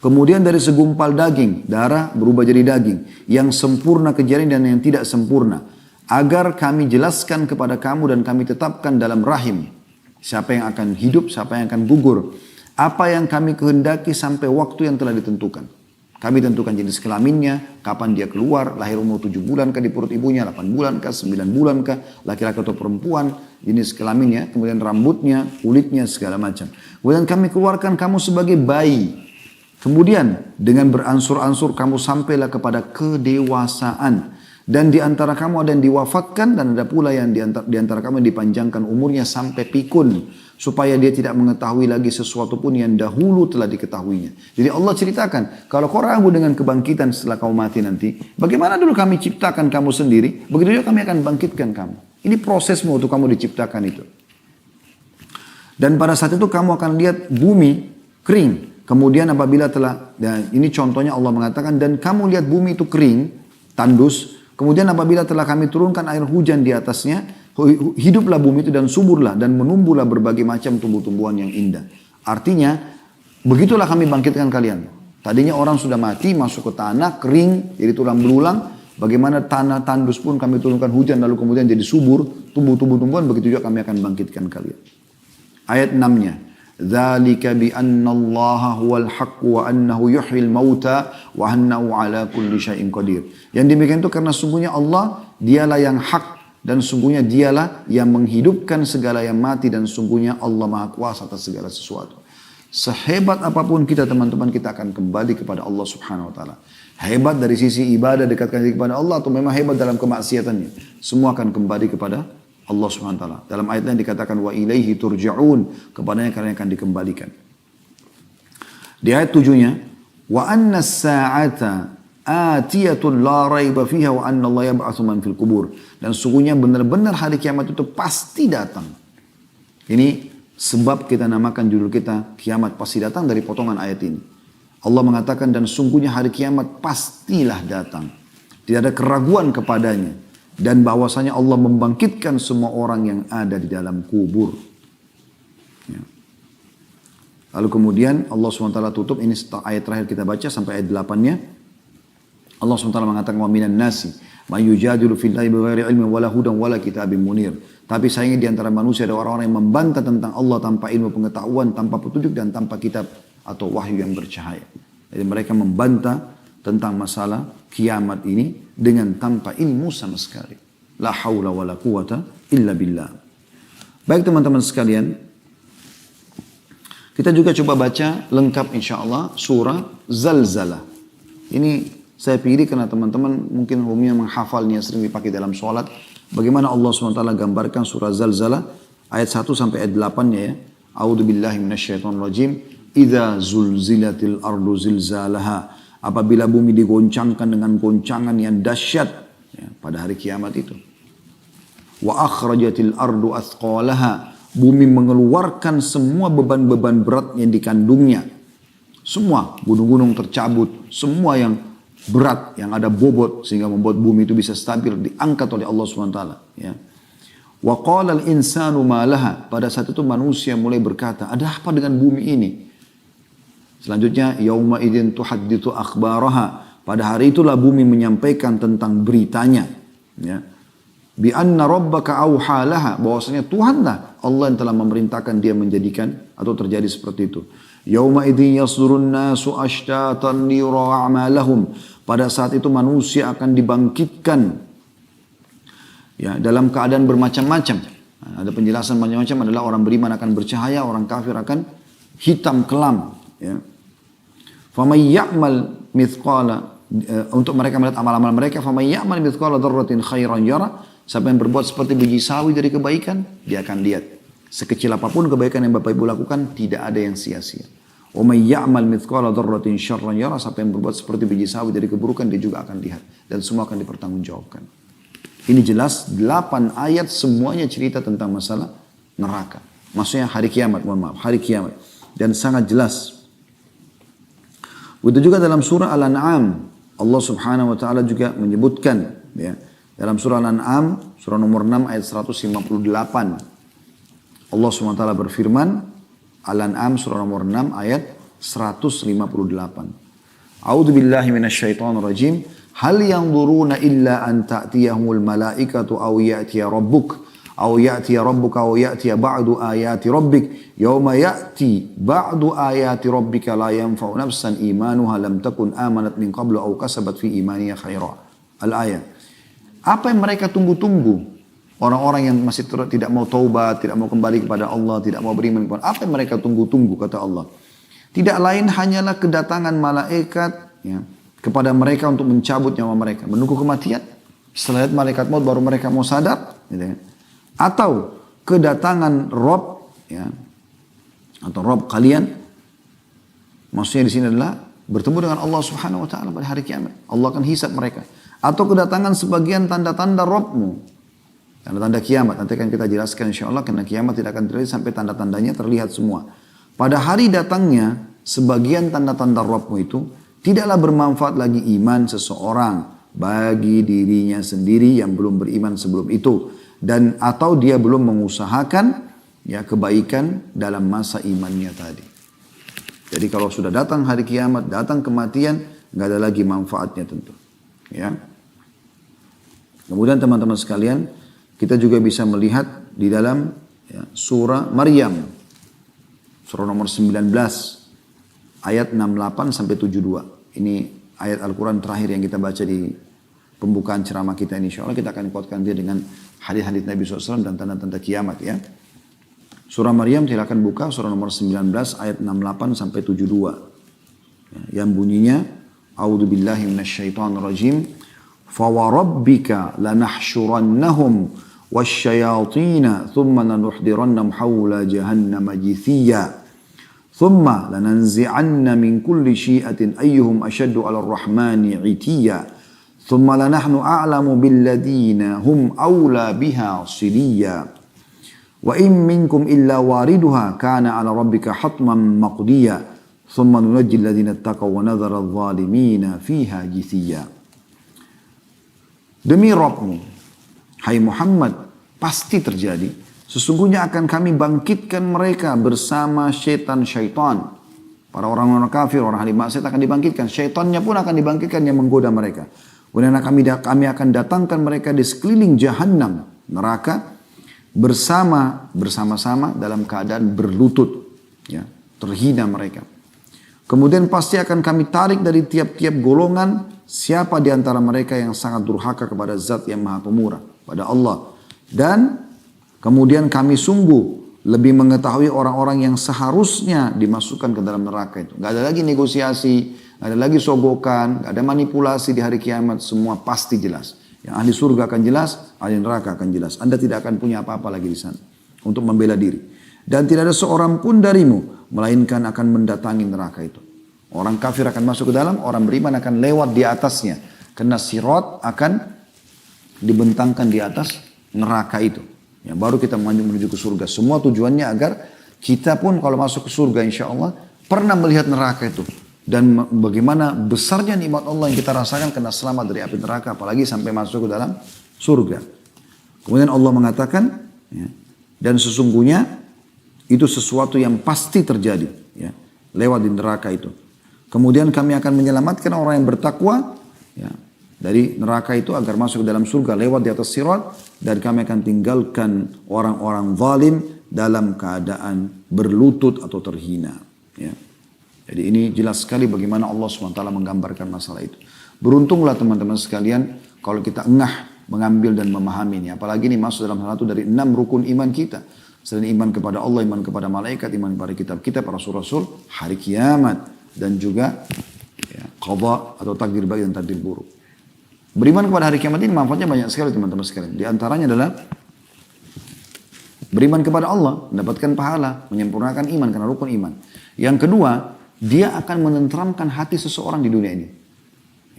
A: Kemudian dari segumpal daging, darah berubah jadi daging. Yang sempurna kejadian dan yang tidak sempurna. Agar kami jelaskan kepada kamu dan kami tetapkan dalam rahim. Siapa yang akan hidup, siapa yang akan gugur. Apa yang kami kehendaki sampai waktu yang telah ditentukan. Kami tentukan jenis kelaminnya, kapan dia keluar, lahir umur 7 bulan kah di perut ibunya, 8 bulan kah, 9 bulan kah, laki-laki atau perempuan, jenis kelaminnya, kemudian rambutnya, kulitnya, segala macam. Kemudian kami keluarkan kamu sebagai bayi. Kemudian dengan beransur-ansur kamu sampailah kepada kedewasaan. Dan di antara kamu ada yang diwafatkan dan ada pula yang di antara kamu yang dipanjangkan umurnya sampai pikun. Supaya dia tidak mengetahui lagi sesuatu pun yang dahulu telah diketahuinya. Jadi Allah ceritakan, kalau kau ragu dengan kebangkitan setelah kau mati nanti, bagaimana dulu kami ciptakan kamu sendiri, begitu juga kami akan bangkitkan kamu. Ini prosesmu untuk kamu diciptakan itu. Dan pada saat itu kamu akan lihat bumi kering. Kemudian apabila telah, dan ini contohnya Allah mengatakan, dan kamu lihat bumi itu kering, tandus. Kemudian apabila telah kami turunkan air hujan di atasnya, hiduplah bumi itu dan suburlah dan menumbuhlah berbagai macam tumbuh-tumbuhan yang indah. Artinya, begitulah kami bangkitkan kalian. Tadinya orang sudah mati, masuk ke tanah, kering, jadi tulang belulang. Bagaimana tanah tandus pun kami turunkan hujan, lalu kemudian jadi subur, tumbuh-tumbuhan, begitu juga kami akan bangkitkan kalian. Ayat 6-nya. Dzalika bi anna Allah huwal haqq wa annahu yuhyil mauta wa annahu ala kulli syai'in qadir. Yang demikian itu karena sungguhnya Allah dialah yang hak dan sungguhnya dialah yang menghidupkan segala yang mati dan sungguhnya Allah Maha Kuasa atas segala sesuatu. Sehebat apapun kita teman-teman, kita akan kembali kepada Allah Subhanahu wa taala. Hebat dari sisi ibadah, dekatkan diri kepada Allah, atau memang hebat dalam kemaksiatannya, semua akan kembali kepada Allah Subhanahu wa taala. Dalam ayat yang dikatakan wa ilaihi turja'un, kepadanya kalian akan dikembalikan. Di ayat 7-nya, wa anna as-sa'ata atiyatun la raiba fiha wa anna Allah yab'atsu man fil qubur. Dan sungguhnya benar-benar hari kiamat itu pasti datang. Ini sebab kita namakan judul kita kiamat pasti datang dari potongan ayat ini. Allah mengatakan dan sungguhnya hari kiamat pastilah datang. Tidak ada keraguan kepadanya. Dan bahwasanya Allah membangkitkan semua orang yang ada di dalam kubur. Ya. Lalu kemudian Allah SWT tutup, ini ayat terakhir kita baca sampai ayat 8-nya. Allah SWT mengatakan wa minan nasi ma yujadilu fillahi bighairi ilmin wala hudan wala kitabim munir. Tapi sayangnya di antara manusia ada orang-orang yang membantah tentang Allah tanpa ilmu pengetahuan, tanpa petunjuk dan tanpa kitab atau wahyu yang bercahaya. Jadi mereka membantah tentang masalah kiamat ini dengan tanpa ilmu sama sekali. La haula wa la quwata illa billah. Baik teman-teman sekalian, kita juga coba baca lengkap insyaAllah surah Zalzalah. Ini saya pilih karena teman-teman mungkin umumnya menghafalnya, sering dipakai dalam sholat. Bagaimana Allah SWT gambarkan surah Zalzalah ayat 1 sampai ayat 8-nya ya. A'udzu billahi minasyaitonir rajim. Idza zulzilatil ardu zilzalaha. Apabila bumi digoncangkan dengan goncangan yang dahsyat ya, pada hari kiamat itu. Wa akhrajatil ardu athqalaha. Bumi mengeluarkan semua beban-beban berat yang dikandungnya. Semua gunung-gunung tercabut, semua yang berat, yang ada bobot sehingga membuat bumi itu bisa stabil diangkat oleh Allah SWT ya. Wa qala al-insanu ma laha. Pada saat itu manusia mulai berkata, ada apa dengan bumi ini? Selanjutnya, yauma idzin tuhadditsu akhbaraha. Pada hari itulah bumi menyampaikan tentang beritanya. Ya. Bi anna rabbaka auha laha. Bahwasanya Tuhanlah Allah yang telah memerintahkan dia menjadikan atau terjadi seperti itu. Yauma idzin yasdurun nasu ashtatan liyura a'malahum. Pada saat itu manusia akan dibangkitkan ya, dalam keadaan bermacam-macam. Nah, ada penjelasan macam-macam adalah orang beriman akan bercahaya, orang kafir akan hitam kelam. Ya. Faman ya'mal mithqala untuk mereka melihat amal-amal mereka, faman ya'mal mithqala dzarratin khairan yara. Siapa yang berbuat seperti biji sawi dari kebaikan, dia akan lihat. Sekecil apapun kebaikan yang Bapak Ibu lakukan, tidak ada yang sia-sia. Wa may ya'mal mithqala dzarratin syarran yara. Siapa yang berbuat seperti biji sawi dari keburukan, dia juga akan lihat dan semua akan dipertanggungjawabkan. Ini jelas 8 ayat semuanya cerita tentang masalah neraka. Maksudnya hari kiamat, hari kiamat. Dan sangat jelas. Begitu juga dalam surah Al-An'am, Allah Subhanahu wa taala juga menyebutkan ya, dalam surah Al-An'am, surah nomor 6 ayat 158. Allah Subhanahu wa taala berfirman, Al-An'am surah nomor 6 ayat 158. A'udzu billahi minasyaitonir rajim. Hal yanzuruna illa an ta'tiyahumul malaikatu aw ya'tiya rabbuk aw ya'tiya rabbuka aw ya'tiya ba'du ayati rabbik yauma ya'ti ba'du ayati rabbika la yanfa'u nafsan imanuha lam takun amanat min qablu aw kasabat fi imaniha khaira. Al-ayat. Apa yang mereka tunggu-tunggu? Orang-orang yang masih tidak mau taubat, tidak mau kembali kepada Allah, tidak mau beriman kepada Allah. Apa yang mereka tunggu-tunggu kata Allah? Tidak lain hanyalah kedatangan malaikat ya, kepada mereka untuk mencabut nyawa mereka. Menunggu kematian. Setelah lihat malaikat maut baru mereka mau sadar. Gitu ya. Atau kedatangan Rob, ya, atau Rob kalian, maksudnya di sini adalah bertemu dengan Allah Subhanahu Wa Taala pada hari kiamat. Allah akan hisab mereka. Atau kedatangan sebagian tanda-tanda Robmu, Tanda-tanda kiamat. Nanti akan kita jelaskan insya Allah karena kiamat tidak akan terjadi sampai tanda-tandanya terlihat semua. Pada hari datangnya sebagian tanda-tanda Rabbmu itu tidaklah bermanfaat lagi iman seseorang bagi dirinya sendiri yang belum beriman sebelum itu. Dan atau dia belum mengusahakan ya kebaikan dalam masa imannya tadi. Jadi kalau sudah datang hari kiamat, datang kematian, nggak ada lagi manfaatnya tentu. Ya. Kemudian teman-teman sekalian, kita juga bisa melihat di dalam ya, surah Maryam, surah nomor 19, ayat 68 sampai 72. Ini ayat Al-Quran terakhir yang kita baca di pembukaan ceramah kita ini. Insya Allah kita akan kuatkan dia dengan hadis-hadis Nabi SAW dan tanda-tanda kiamat ya. Surah Maryam silakan buka surah nomor 19 ayat 68 sampai 72. Ya, yang bunyinya, A'udzubillahi minasyaitonirrajim. فَوَرَبِّكَ لَنَحْشُرَنَّهُمْ وَالشَّيَاطِينَ ثُمَّ لَنُحْضِرَنَّهُمْ حَوْلَ جَهَنَّمَ جِثِيًّا ثُمَّ لَنَنْزِعَنَّ مِنْ كُلِّ شِيعَةٍ أَيُّهُمْ أَشَدُّ عَلَى الرَّحْمَنِ عِتِيًّا ثُمَّ لَنَحْنُ أَعْلَمُ بِالَّذِينَ هُمْ أَوْلَى بِهَا صِلِيًّا وَإِن مِّنكُمْ إِلَّا وَارِدُهَا كَانَ عَلَى رَبِّكَ حَتْمًا مَقْضِيًّا ثُمَّ نُنَجِّي الَّذِينَ اتَّقَوْا وَنَذَرَ الظَّالِمِينَ فِيهَا جِثِيًّا. Demi Rabbmu, hai Muhammad, pasti terjadi. Sesungguhnya akan kami bangkitkan mereka bersama syaitan-syaitan. Para orang-orang kafir, orang ahli maksiat akan dibangkitkan. Syaitannya pun akan dibangkitkan yang menggoda mereka. Kemudian kami akan datangkan mereka di sekeliling Jahannam, neraka, bersama-sama dalam keadaan berlutut. Ya, terhina mereka. Kemudian pasti akan kami tarik dari tiap-tiap golongan siapa di antara mereka yang sangat durhaka kepada zat yang maha pemurah, pada Allah. Dan kemudian kami sungguh lebih mengetahui orang-orang yang seharusnya dimasukkan ke dalam neraka itu. Gak ada lagi negosiasi, gak ada lagi sogokan, gak ada manipulasi di hari kiamat. Semua pasti jelas. Yang ahli surga akan jelas, ahli neraka akan jelas. Anda tidak akan punya apa-apa lagi di sana untuk membela diri. Dan tidak ada seorang pun darimu melainkan akan mendatangi neraka itu. Orang kafir akan masuk ke dalam, orang beriman akan lewat di atasnya. Karena sirat akan dibentangkan di atas neraka itu. Ya, baru kita menuju ke surga. Semua tujuannya agar kita pun kalau masuk ke surga insya Allah pernah melihat neraka itu. Dan bagaimana besarnya nikmat Allah yang kita rasakan karena selamat dari api neraka. Apalagi sampai masuk ke dalam surga. Kemudian Allah mengatakan, ya, dan sesungguhnya itu sesuatu yang pasti terjadi. Ya, lewat di neraka itu. Kemudian kami akan menyelamatkan orang yang bertakwa ya, dari neraka itu agar masuk ke dalam surga lewat di atas sirat. Dan kami akan tinggalkan orang-orang zalim dalam keadaan berlutut atau terhina. Ya. Jadi ini jelas sekali bagaimana Allah SWT menggambarkan masalah itu. Beruntunglah teman-teman sekalian kalau kita engah mengambil dan memahaminya. Apalagi ini masuk dalam salah satu dari 6 rukun iman kita. Selain iman kepada Allah, iman kepada malaikat, iman kepada kitab kita, para rasul-rasul, hari kiamat. Dan juga ya, qadha atau takdir baik dan takdir buruk. Beriman kepada hari kiamat ini manfaatnya banyak sekali teman-teman sekalian. Di antaranya adalah beriman kepada Allah, mendapatkan pahala, menyempurnakan iman karena rukun iman. Yang kedua, dia akan menenteramkan hati seseorang di dunia ini.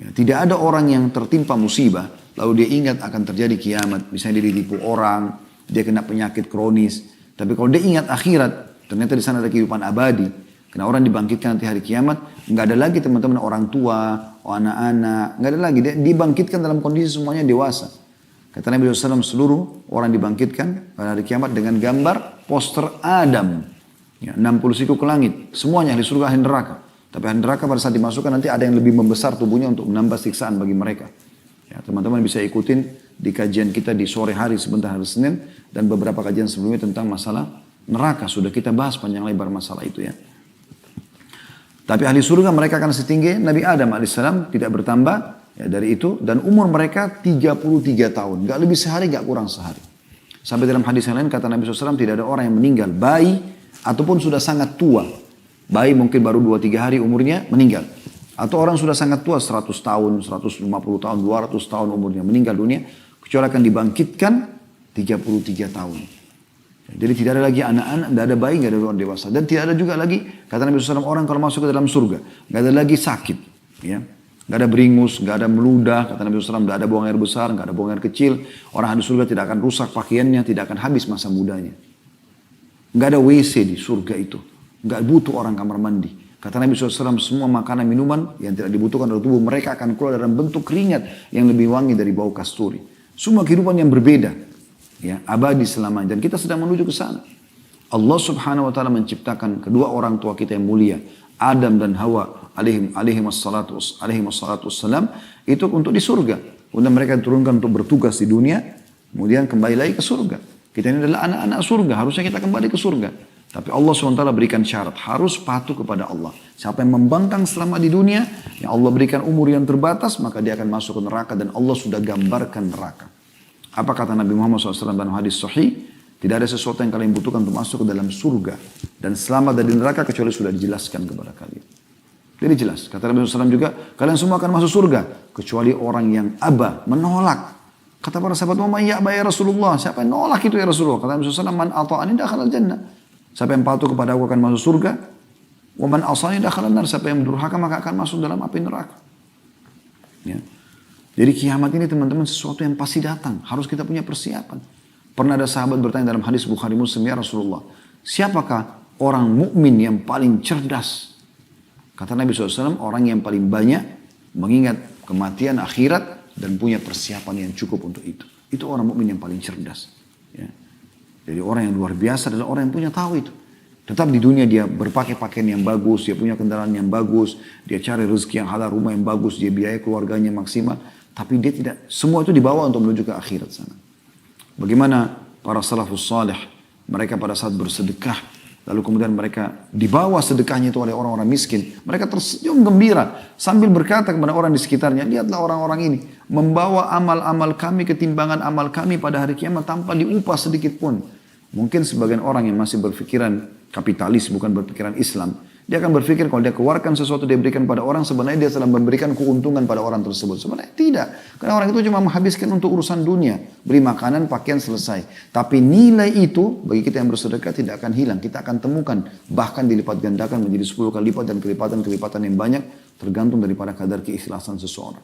A: Ya, tidak ada orang yang tertimpa musibah, lalu dia ingat akan terjadi kiamat. Misalnya dia ditipu orang, dia kena penyakit kronis. Tapi kalau dia ingat akhirat, ternyata di sana ada kehidupan abadi. Karena orang dibangkitkan nanti hari kiamat, nggak ada lagi teman-teman orang tua, anak-anak, nggak ada lagi. Dia dibangkitkan dalam kondisi semuanya dewasa. Kata Nabi SAW, seluruh orang dibangkitkan pada hari kiamat dengan gambar poster Adam. Ya, 60 siku ke langit, semuanya ahli surga, ahli neraka. Tapi ahli neraka pada saat dimasukkan nanti ada yang lebih membesar tubuhnya untuk menambah siksaan bagi mereka. Ya, teman-teman bisa ikutin di kajian kita di sore hari sebentar hari Senin. Dan beberapa kajian sebelumnya tentang masalah neraka. Sudah kita bahas panjang lebar masalah itu ya. Tapi ahli surga mereka akan setinggi Nabi Adam alaihissalam, tidak bertambah ya, dari itu. Dan umur mereka 33 tahun. Gak lebih sehari, gak kurang sehari. Sampai dalam hadis yang lain kata Nabi SAW, tidak ada orang yang meninggal. Bayi ataupun sudah sangat tua. Bayi mungkin baru 2-3 hari umurnya meninggal. Atau orang sudah sangat tua 100 tahun, 150 tahun, 200 tahun umurnya meninggal dunia. Kecuali akan dibangkitkan 33 tahun. Jadi tidak ada lagi anak-anak, tidak ada bayi, tidak ada orang dewasa. Dan tidak ada juga lagi, kata Nabi SAW, orang kalau masuk ke dalam surga. Tidak ada lagi sakit. Ya. Nggak ada beringus, nggak ada meludah, kata Nabi SAW, nggak ada buang air besar, nggak ada buang air kecil. Orang ahli surga tidak akan rusak pakaiannya, tidak akan habis masa mudanya. Nggak ada WC di surga itu. Nggak butuh orang kamar mandi. Kata Nabi SAW, semua makanan minuman yang tidak dibutuhkan oleh tubuh mereka akan keluar dalam bentuk keringat yang lebih wangi dari bau kasturi. Semua kehidupan yang berbeda, ya, abadi selamanya. Dan kita sedang menuju ke sana. Allah Subhanahu Wa Taala menciptakan kedua orang tua kita yang mulia, Adam dan Hawa alaihi wassalatu wassalam, itu untuk di surga. Kemudian mereka diturunkan untuk bertugas di dunia, kemudian kembali lagi ke surga. Kita ini adalah anak-anak surga, harusnya kita kembali ke surga. Tapi Allah SWT berikan syarat, harus patuh kepada Allah. Siapa yang membangkang selama di dunia, yang Allah berikan umur yang terbatas, maka dia akan masuk ke neraka, dan Allah sudah gambarkan neraka. Apa kata Nabi Muhammad SAW dalam hadis sahih? Tidak ada sesuatu yang kalian butuhkan untuk masuk ke dalam surga dan selamat dari neraka kecuali sudah dijelaskan kepada kalian. Jadi jelas. Kata Nabi SAW juga, kalian semua akan masuk surga kecuali orang yang menolak. Kata para sahabat, "Wa ya Rasulullah?" Siapa yang nolak itu ya Rasulullah? Kata Nabi SAW, "Man ata'ani dakhala al-jannah." Siapa yang patuh kepada aku akan masuk surga. "Wa man asani dakhala an-nar." Siapa yang durhaka maka akan masuk dalam api neraka. Ya. Jadi kiamat ini teman-teman sesuatu yang pasti datang. Harus kita punya persiapan. Pernah ada sahabat bertanya dalam hadis Bukhari Muslim, "Ya Rasulullah, siapakah orang mukmin yang paling cerdas?" Kata Nabi SAW, orang yang paling banyak mengingat kematian akhirat dan punya persiapan yang cukup untuk itu. Itu orang mukmin yang paling cerdas. Ya. Jadi orang yang luar biasa adalah orang yang punya tahu itu. Tetap di dunia dia berpakai pakaian yang bagus, dia punya kendaraan yang bagus, dia cari rezeki yang halal, rumah yang bagus, dia biaya keluarganya maksimal. Tapi dia tidak, semua itu dibawa untuk menuju ke akhirat sana. Bagaimana para salafus salih, mereka pada saat bersedekah, lalu kemudian mereka dibawa sedekahnya itu oleh orang-orang miskin. Mereka tersenyum gembira sambil berkata kepada orang di sekitarnya, "Lihatlah orang-orang ini membawa amal-amal kami, ketimbangan amal kami pada hari kiamat tanpa diupah sedikit pun." Mungkin sebagian orang yang masih berpikiran kapitalis, bukan berpikiran Islam, dia akan berpikir kalau dia keluarkan sesuatu dia berikan pada orang, sebenarnya dia telah memberikan keuntungan pada orang tersebut. Sebenarnya tidak. Karena orang itu cuma menghabiskan untuk urusan dunia. Beri makanan, pakaian, selesai. Tapi nilai itu bagi kita yang bersedekah tidak akan hilang. Kita akan temukan. Bahkan dilipat gandakan menjadi 10 kali lipat dan kelipatan-kelipatan yang banyak. Tergantung daripada kadar keikhlasan seseorang.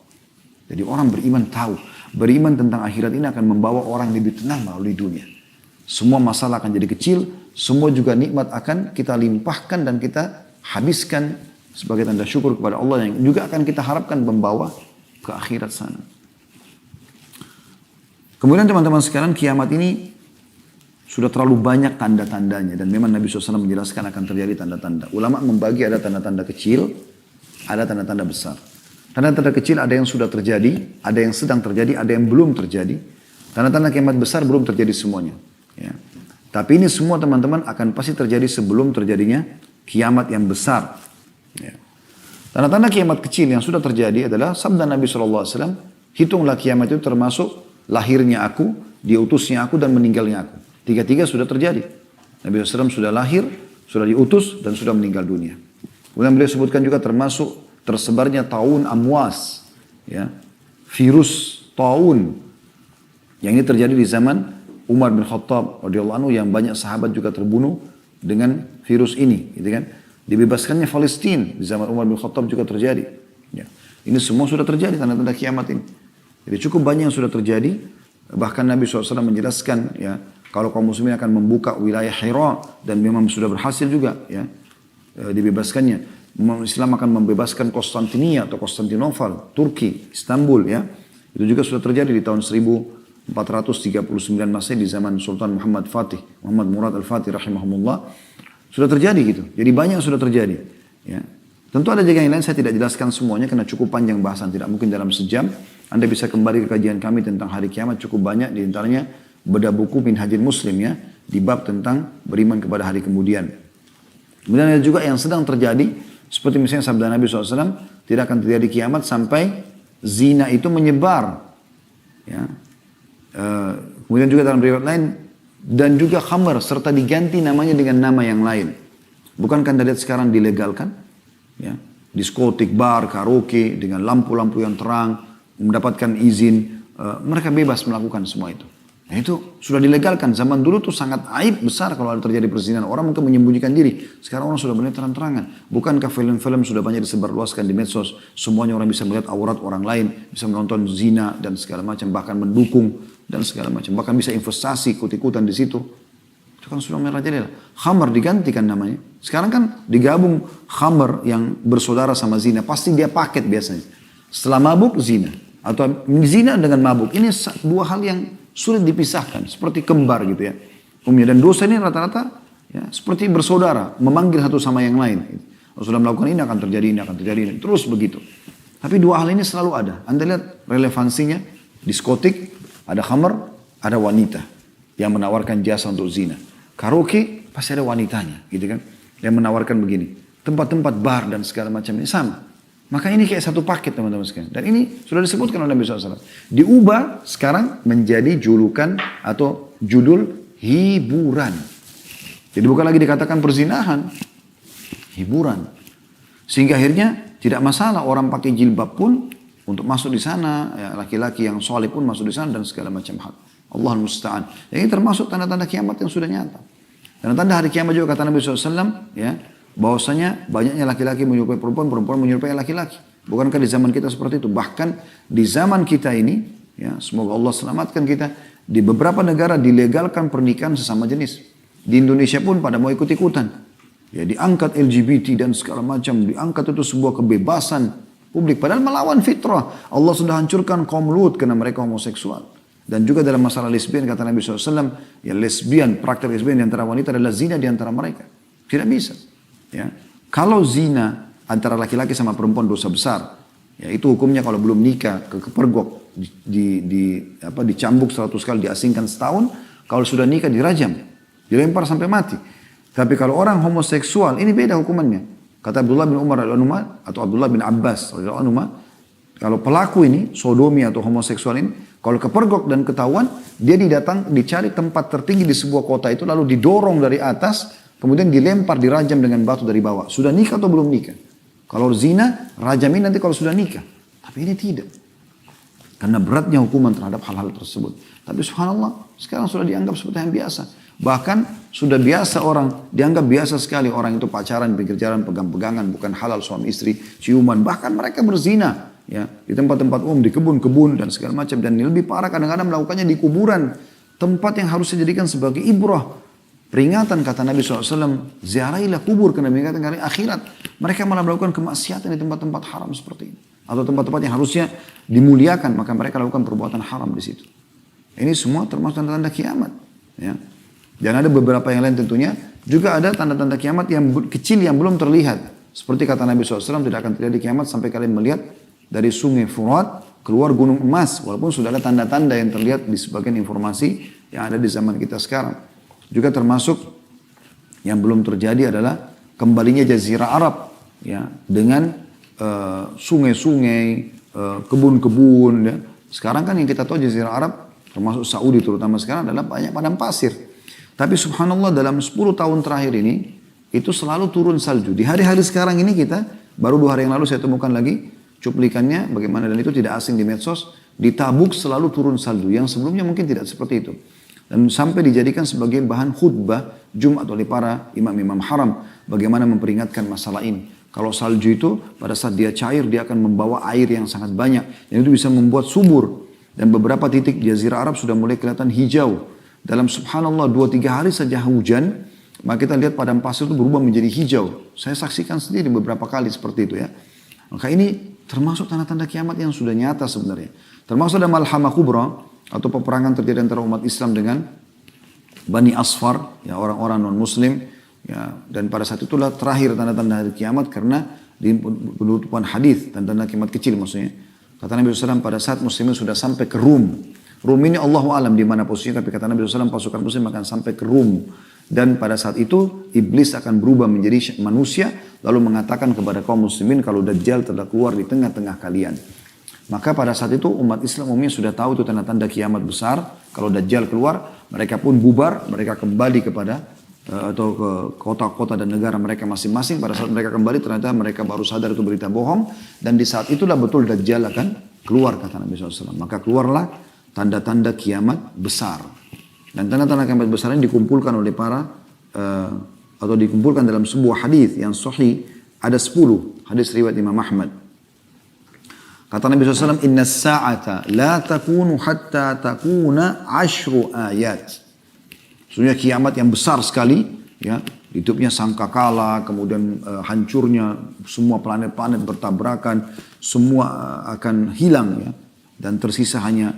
A: Jadi orang beriman tahu. Beriman tentang akhirat ini akan membawa orang lebih tenang melalui dunia. Semua masalah akan jadi kecil. Semua juga nikmat akan kita limpahkan dan kita habiskan sebagai tanda syukur kepada Allah yang juga akan kita harapkan membawa ke akhirat sana. Kemudian teman-teman sekalian, kiamat ini sudah terlalu banyak tanda-tandanya dan memang Nabi SAW menjelaskan akan terjadi tanda-tanda. Ulama membagi ada tanda-tanda kecil, ada tanda-tanda besar. Tanda-tanda kecil ada yang sudah terjadi, ada yang sedang terjadi, ada yang belum terjadi. Tanda-tanda kiamat besar belum terjadi semuanya. Ya. Tapi ini semua teman-teman akan pasti terjadi sebelum terjadinya kiamat yang besar. Ya. Tanda-tanda kiamat kecil yang sudah terjadi adalah sabda Nabi SAW, hitunglah kiamat itu termasuk lahirnya aku, diutusnya aku, dan meninggalnya aku. Tiga-tiga sudah terjadi. Nabi SAW sudah lahir, sudah diutus, dan sudah meninggal dunia. Kemudian beliau sebutkan juga termasuk tersebarnya taun amwas. Ya. Virus taun. Yang ini terjadi di zaman Umar bin Khattab radhiyallahu anhu yang banyak sahabat juga terbunuh dengan virus ini, gitu kan? Dibebaskannya Palestina di zaman Umar bin Khattab juga terjadi. Ya. Ini semua sudah terjadi tanda-tanda kiamat ini. Jadi cukup banyak yang sudah terjadi. Bahkan Nabi SAW menjelaskan ya kalau kaum muslimin akan membuka wilayah Hira dan memang sudah berhasil juga ya dibebaskannya. Islam akan membebaskan Konstantinia atau Konstantinopel, Turki, Istanbul ya. Itu juga sudah terjadi di tahun 1439 Masehi di zaman Sultan Muhammad Murad Al-Fatih rahimahumullah. Sudah terjadi gitu. Jadi banyak yang sudah terjadi. Ya. Tentu ada juga yang lain saya tidak jelaskan semuanya karena cukup panjang bahasan. Tidak mungkin dalam sejam. Anda bisa kembali ke kajian kami tentang hari kiamat cukup banyak. Di antaranya bedah buku Minhajul Muslim ya. Di bab tentang beriman kepada hari kemudian. Kemudian ada juga yang sedang terjadi. Seperti misalnya sabda Nabi SAW. Tidak akan terjadi kiamat sampai zina itu menyebar. Ya. Kemudian juga dalam riwayat lain dan juga khamr serta diganti namanya dengan nama yang lain. Bukankah Anda lihat sekarang dilegalkan? Ya, diskotik, bar, karaoke dengan lampu-lampu yang terang, mendapatkan izin, mereka bebas melakukan semua itu. Nah, itu sudah dilegalkan. Zaman dulu tuh sangat aib besar kalau ada terjadi perzinahan. Orang mungkin menyembunyikan diri. Sekarang orang sudah benar terang-terangan. Bukankah film-film sudah banyak disebarluaskan di medsos. Semuanya orang bisa melihat aurat orang lain. Bisa menonton zina dan segala macam. Bahkan mendukung dan segala macam. Bahkan bisa investasi ikut-ikutan di situ. Itu kan sudah merajalela. Khamar digantikan namanya. Sekarang kan digabung khamar yang bersaudara sama zina. Pasti dia paket biasanya. Setelah mabuk, zina. Atau zina dengan mabuk. Ini dua hal yang sulit dipisahkan, seperti kembar gitu ya. Dan dosa ini rata-rata ya, seperti bersaudara, memanggil satu sama yang lain. Kalau sudah melakukan ini akan terjadi, ini akan terjadi, ini. Terus begitu. Tapi dua hal ini selalu ada. Anda lihat relevansinya, diskotik, ada khamar, ada wanita yang menawarkan jasa untuk zina. Karaoke, pasti ada wanitanya gitu kan, yang menawarkan begini. Tempat-tempat bar dan segala macam ini sama. Maka ini kayak satu paket teman-teman sekalian. Dan ini sudah disebutkan oleh Nabi SAW. Diubah sekarang menjadi julukan atau judul hiburan. Jadi bukan lagi dikatakan perzinahan. Hiburan. Sehingga akhirnya tidak masalah orang pakai jilbab pun untuk masuk di sana. Ya, laki-laki yang soleh pun masuk di sana dan segala macam hal. Allah musta'an. Ini termasuk tanda-tanda kiamat yang sudah nyata. Tanda-tanda hari kiamat juga kata Nabi SAW. Ya. Bahwasanya banyaknya laki-laki menyerupai perempuan, perempuan menyerupai laki-laki. Bukankah di zaman kita seperti itu? Bahkan di zaman kita ini, ya semoga Allah selamatkan kita, di beberapa negara dilegalkan pernikahan sesama jenis. Di Indonesia pun pada mau ikut-ikutan. Ya diangkat LGBT dan segala macam, diangkat itu sebuah kebebasan publik. Padahal melawan fitrah. Allah sudah hancurkan kaum Lut karena mereka homoseksual. Dan juga dalam masalah lesbian kata Nabi SAW, ya lesbian, praktek lesbian di antara wanita adalah zina di antara mereka. Tidak bisa. Ya. Kalau zina antara laki-laki sama perempuan dosa besar, ya itu hukumnya kalau belum nikah kepergok, dicambuk 100 kali, diasingkan setahun. Kalau sudah nikah dirajam, dilempar sampai mati. Tapi kalau orang homoseksual ini beda hukumannya. Kata Abdullah bin Umar atau Abdullah bin Abbas, kalau pelaku ini sodomi atau homoseksual ini, kalau kepergok dan ketahuan, dia dicari tempat tertinggi di sebuah kota itu, lalu didorong dari atas. Kemudian dilempar, dirajam dengan batu dari bawah. Sudah nikah atau belum nikah? Kalau zina, rajamin nanti kalau sudah nikah. Tapi ini tidak. Karena beratnya hukuman terhadap hal-hal tersebut. Tapi subhanallah, sekarang sudah dianggap seperti yang biasa. Bahkan sudah biasa orang, dianggap biasa sekali orang itu pacaran, pinggir jalan, pegang-pegangan, bukan halal suami istri, ciuman. Bahkan mereka berzina. Ya, di tempat-tempat umum, di kebun-kebun dan segala macam. Dan lebih parah kadang-kadang melakukannya di kuburan. Tempat yang harus dijadikan sebagai ibrah. Peringatan kata Nabi SAW, ziarahilah kubur karena mengingatkan hari akhirat. Mereka malah melakukan kemaksiatan di tempat-tempat haram seperti ini. Atau tempat-tempat yang harusnya dimuliakan, maka mereka lakukan perbuatan haram di situ. Ini semua termasuk tanda-tanda kiamat. Ya. Dan ada beberapa yang lain tentunya, juga ada tanda-tanda kiamat yang kecil yang belum terlihat. Seperti kata Nabi SAW, tidak akan terjadi kiamat sampai kalian melihat dari sungai Furat keluar gunung emas. Walaupun sudah ada tanda-tanda yang terlihat di sebagian informasi yang ada di zaman kita sekarang. Juga termasuk yang belum terjadi adalah kembalinya Jazirah Arab ya dengan sungai-sungai, kebun-kebun ya. Sekarang kan yang kita tahu Jazirah Arab termasuk Saudi terutama sekarang adalah banyak padang pasir. Tapi subhanallah dalam 10 tahun terakhir ini itu selalu turun salju. Di hari-hari sekarang ini kita baru 2 hari yang lalu saya temukan lagi cuplikannya bagaimana, dan itu tidak asing di medsos. Di Tabuk selalu turun salju yang sebelumnya mungkin tidak seperti itu. Dan sampai dijadikan sebagai bahan khutbah Jumat oleh para imam-imam haram. Bagaimana memperingatkan masalah ini. Kalau salju itu pada saat dia cair dia akan membawa air yang sangat banyak. Dan itu bisa membuat subur. Dan beberapa titik Jazirah Arab sudah mulai kelihatan hijau. Dalam subhanallah 2-3 hari saja hujan. Maka kita lihat padang pasir itu berubah menjadi hijau. Saya saksikan sendiri beberapa kali seperti itu ya. Maka ini termasuk tanda-tanda kiamat yang sudah nyata sebenarnya. Termasuk ada malhamah kubra. Atau peperangan terjadi antara umat Islam dengan Bani Asfar, ya orang-orang non-Muslim, ya, dan pada saat itulah terakhir tanda-tanda hari kiamat karena di penutupan hadis tanda-tanda kiamat kecil maksudnya. Kata Nabi SAW pada saat Muslimin sudah sampai ke Rum. Rum ini Allahu alam di mana posisinya, tapi kata Nabi SAW pasukan Muslim akan sampai ke Rum. Dan pada saat itu iblis akan berubah menjadi manusia lalu mengatakan kepada kaum muslimin kalau Dajjal telah keluar di tengah-tengah kalian. Maka pada saat itu umat Islam umumnya sudah tahu itu tanda-tanda kiamat besar. Kalau Dajjal keluar, mereka pun bubar, mereka kembali kepada atau ke kota-kota dan negara mereka masing-masing. Pada saat mereka kembali ternyata mereka baru sadar itu berita bohong. Dan di saat itulah betul Dajjal akan keluar kata Nabi SAW. Maka keluarlah tanda-tanda kiamat besar. Dan tanda-tanda kiamat besar ini dikumpulkan oleh atau dikumpulkan dalam sebuah hadis yang sahih, ada 10 hadis riwayat Imam Ahmad. Kata Nabi SAW, Inna sa'ata la takunu hatta takuna 10 ayat. Sebenarnya kiamat yang besar sekali, ya, hidupnya sangkakala, kemudian hancurnya semua planet-planet bertabrakan, semua akan hilang, ya, dan tersisa hanya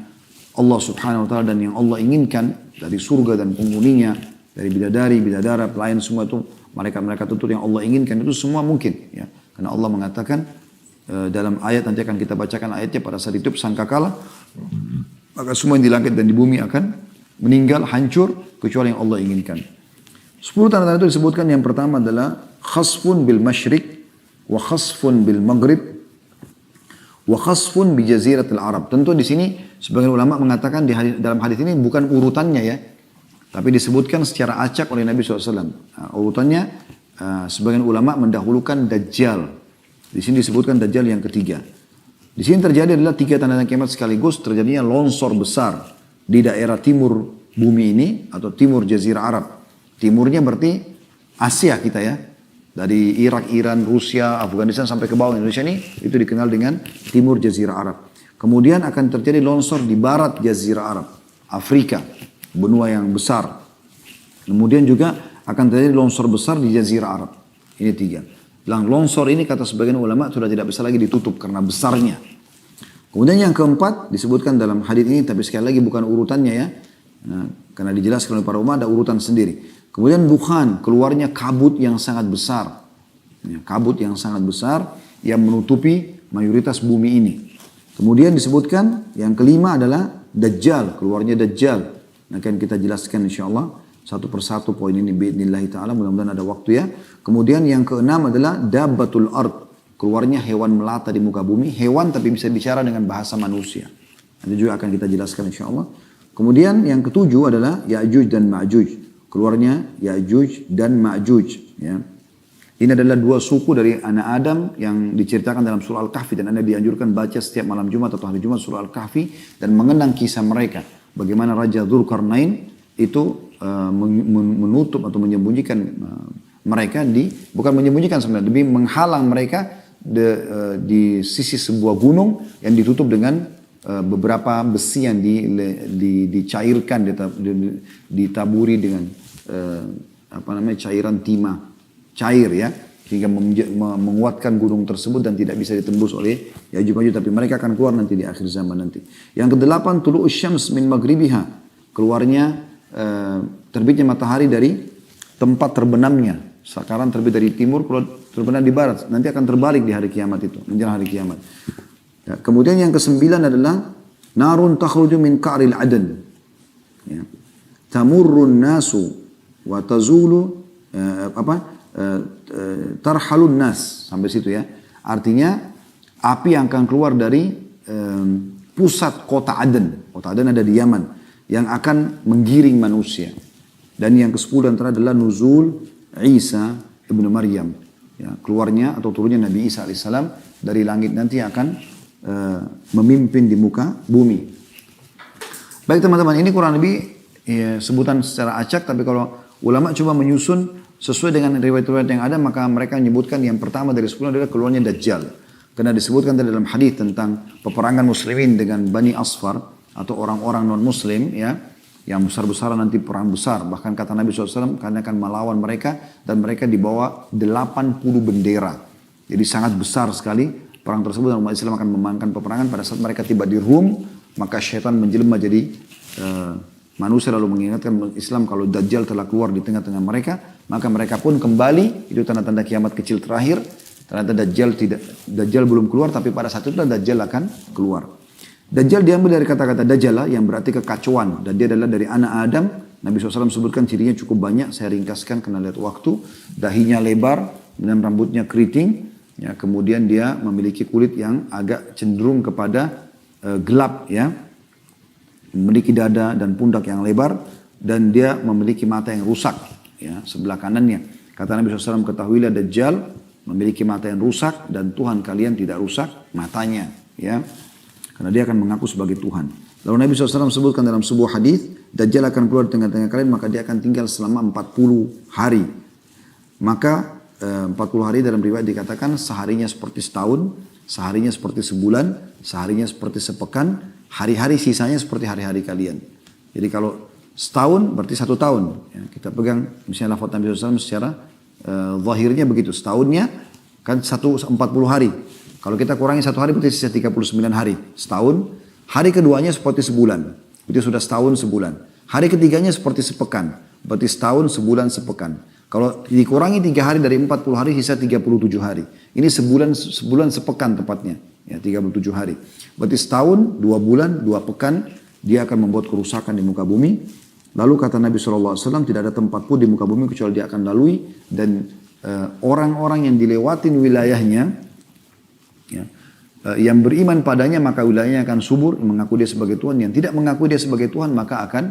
A: Allah Subhanahu wa taala dan yang Allah inginkan dari surga dan penghuninya, dari bidadari, bidadara, pelayan, semua itu mereka tuntut yang Allah inginkan itu semua mungkin, ya. Karena Allah mengatakan dalam ayat, nanti akan kita bacakan ayatnya, pada saat itu sangkakala maka semua yang di langit dan di bumi akan meninggal, hancur, kecuali yang Allah inginkan. 10 tanda-tanda itu disebutkan, yang pertama adalah khasfun bil masyriq wa khasfun bil maghrib wa khasfun bi jaziratil Arab. Tentu di sini sebagian ulama mengatakan dalam hadis ini bukan urutannya, ya, tapi disebutkan secara acak oleh Nabi SAW. Urutannya sebagian ulama mendahulukan Dajjal. Di sini disebutkan Dajjal yang ketiga. Di sini terjadi adalah 3 tanda kiamat sekaligus, terjadinya longsor besar di daerah timur bumi ini atau timur Jazirah Arab. Timurnya berarti Asia kita, ya. Dari Irak, Iran, Rusia, Afghanistan sampai ke bawah Indonesia ini, itu dikenal dengan timur Jazirah Arab. Kemudian akan terjadi longsor di barat Jazirah Arab, Afrika, benua yang besar. Kemudian juga akan terjadi longsor besar di Jazirah Arab. Ini 3. Longsor ini kata sebagian ulama sudah tidak bisa lagi ditutup karena besarnya. Kemudian yang keempat disebutkan dalam hadis ini, tapi sekali lagi bukan urutannya, ya. Nah, karena dijelaskan oleh para ulama ada urutan sendiri. Kemudian dukhan, keluarnya kabut yang sangat besar. Ya, kabut yang sangat besar yang menutupi mayoritas bumi ini. Kemudian disebutkan yang kelima adalah Dajjal, keluarnya Dajjal. Nah, akan kita jelaskan insyaallah satu persatu poin ini biidznillah ta'ala, mudah-mudahan ada waktu, ya. Kemudian yang keenam adalah Dabbatul Ard, keluarnya hewan melata di muka bumi, hewan tapi bisa bicara dengan bahasa manusia. Nanti juga akan kita jelaskan insyaallah. Kemudian yang ketujuh adalah Ya'juj dan Ma'juj, keluarnya Ya'juj dan Ma'juj, ya. Ini adalah 2 suku dari anak Adam yang diceritakan dalam surah Al-Kahfi, dan Anda dianjurkan baca setiap malam Jumat atau hari Jumat surah Al-Kahfi dan mengenang kisah mereka. Bagaimana Raja Dzulkarnain itu menutup atau menyembunyikan mereka bukan menyembunyikan sebenarnya, lebih menghalang mereka di sisi sebuah gunung yang ditutup dengan beberapa besi yang dicairkan, ditaburi dengan cairan timah cair, ya, sehingga menguatkan gunung tersebut dan tidak bisa ditembus oleh Ya'juj Ma'juj, tapi mereka akan keluar nanti di akhir zaman nanti. Yang ke-8 tulu'us syams min maghribiha, keluarnya terbitnya matahari dari tempat terbenamnya. Sekarang terbit dari timur, kalau terbenam di barat, nanti akan terbalik di hari kiamat itu, menjelang hari kiamat. Ya, kemudian yang ke-9 adalah narun takhruju min qa'ril adan. Ya. Tamurrun nasu wa tazulu tarhalun nas, sampai situ, ya. Artinya api yang akan keluar dari pusat kota Aden. Kota Aden ada di Yaman, yang akan menggiring manusia. Dan yang ke-10 antara adalah nuzul Isa ibnu Maryam, ya, keluarnya atau turunnya Nabi Isa alaihissalam dari langit nanti akan memimpin di muka bumi. Baik teman-teman, ini kurang lebih, ya, sebutan secara acak, tapi kalau ulama coba menyusun sesuai dengan riwayat-riwayat yang ada, maka mereka menyebutkan yang pertama dari 10 adalah keluarnya Dajjal. Karena disebutkan dalam hadis tentang peperangan muslimin dengan Bani Asfar atau orang-orang non-muslim, ya, yang besar-besaran nanti perang besar. Bahkan kata Nabi SAW, karena akan melawan mereka, dan mereka dibawa 80 bendera. Jadi sangat besar sekali perang tersebut, dan umat Islam akan memenangkan peperangan. Pada saat mereka tiba di Rum, maka syaitan menjelma jadi manusia, lalu mengingatkan Islam kalau Dajjal telah keluar di tengah-tengah mereka. Maka mereka pun kembali, itu tanda-tanda kiamat kecil terakhir. Ternyata Dajjal belum keluar, tapi pada saat itu Dajjal akan keluar. Dajjal diambil dari kata-kata Dajjala yang berarti kekacauan, dan dia adalah dari anak Adam. Nabi SAW sebutkan cirinya cukup banyak, saya ringkaskan karena lihat waktu. Dahinya lebar dan rambutnya keriting, ya, kemudian dia memiliki kulit yang agak cenderung kepada gelap, ya, memiliki dada dan pundak yang lebar, dan dia memiliki mata yang rusak, ya, sebelah kanannya. Kata Nabi SAW, ketahuilah Dajjal memiliki mata yang rusak dan Tuhan kalian tidak rusak matanya, ya. Karena dia akan mengaku sebagai Tuhan. Lalu Nabi SAW sebutkan dalam sebuah hadis, Dajjal akan keluar di tengah-tengah kalian, maka dia akan tinggal selama 40 hari. Maka 40 hari dalam riwayat dikatakan seharinya seperti setahun, seharinya seperti sebulan, seharinya seperti sepekan, hari-hari sisanya seperti hari-hari kalian. Jadi kalau setahun berarti 1 tahun. Ya, kita pegang misalnya lafaz Nabi SAW secara zahirnya begitu. Setahunnya kan 40 hari. Kalau kita kurangi 1 hari berarti sisa 39 hari. Setahun, hari keduanya seperti sebulan. Itu sudah setahun sebulan. Hari ketiganya seperti sepekan. Berarti setahun, sebulan, sepekan. Kalau dikurangi 3 hari dari 40 hari, sisa 37 hari. Ini sebulan sepekan tepatnya. Ya, 37 hari. Berarti setahun, 2 bulan, 2 pekan, dia akan membuat kerusakan di muka bumi. Lalu kata Nabi SAW, tidak ada tempat pun di muka bumi kecuali dia akan lalui. Dan orang-orang yang dilewatin wilayahnya, ya, yang beriman padanya maka wilayahnya akan subur, mengaku dia sebagai Tuhan. Yang tidak mengaku dia sebagai Tuhan maka akan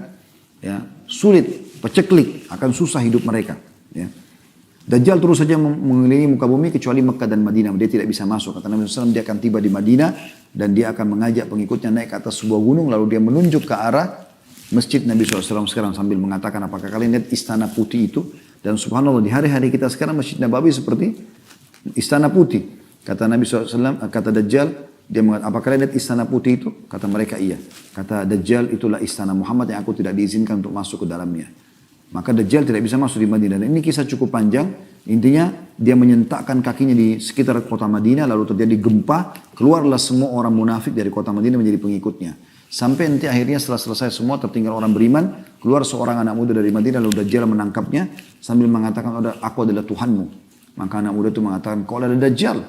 A: sulit, peceklik, akan susah hidup mereka. Ya. Dajjal terus saja mengelilingi muka bumi kecuali Mekah dan Madinah. Dia tidak bisa masuk. Kata Nabi SAW, dia akan tiba di Madinah dan dia akan mengajak pengikutnya naik ke atas sebuah gunung. Lalu dia menunjuk ke arah masjid Nabi SAW sekarang sambil mengatakan, apakah kalian lihat istana putih itu? Dan subhanallah di hari-hari kita sekarang Masjid Nabawi seperti istana putih. Kata Nabi SAW, kata Dajjal, dia mengatakan, apa kalian lihat istana putih itu? Kata mereka, iya. Kata Dajjal, itulah istana Muhammad yang aku tidak diizinkan untuk masuk ke dalamnya. Maka Dajjal tidak bisa masuk di Madinah. Dan ini kisah cukup panjang. Intinya, dia menyentakkan kakinya di sekitar kota Madinah, lalu terjadi gempa, keluarlah semua orang munafik dari kota Madinah menjadi pengikutnya. Sampai nanti akhirnya setelah selesai semua, tertinggal orang beriman, keluar seorang anak muda dari Madinah, lalu Dajjal menangkapnya, sambil mengatakan, aku adalah Tuhanmu. Maka anak muda itu mengatakan, kau adalah Dajjal.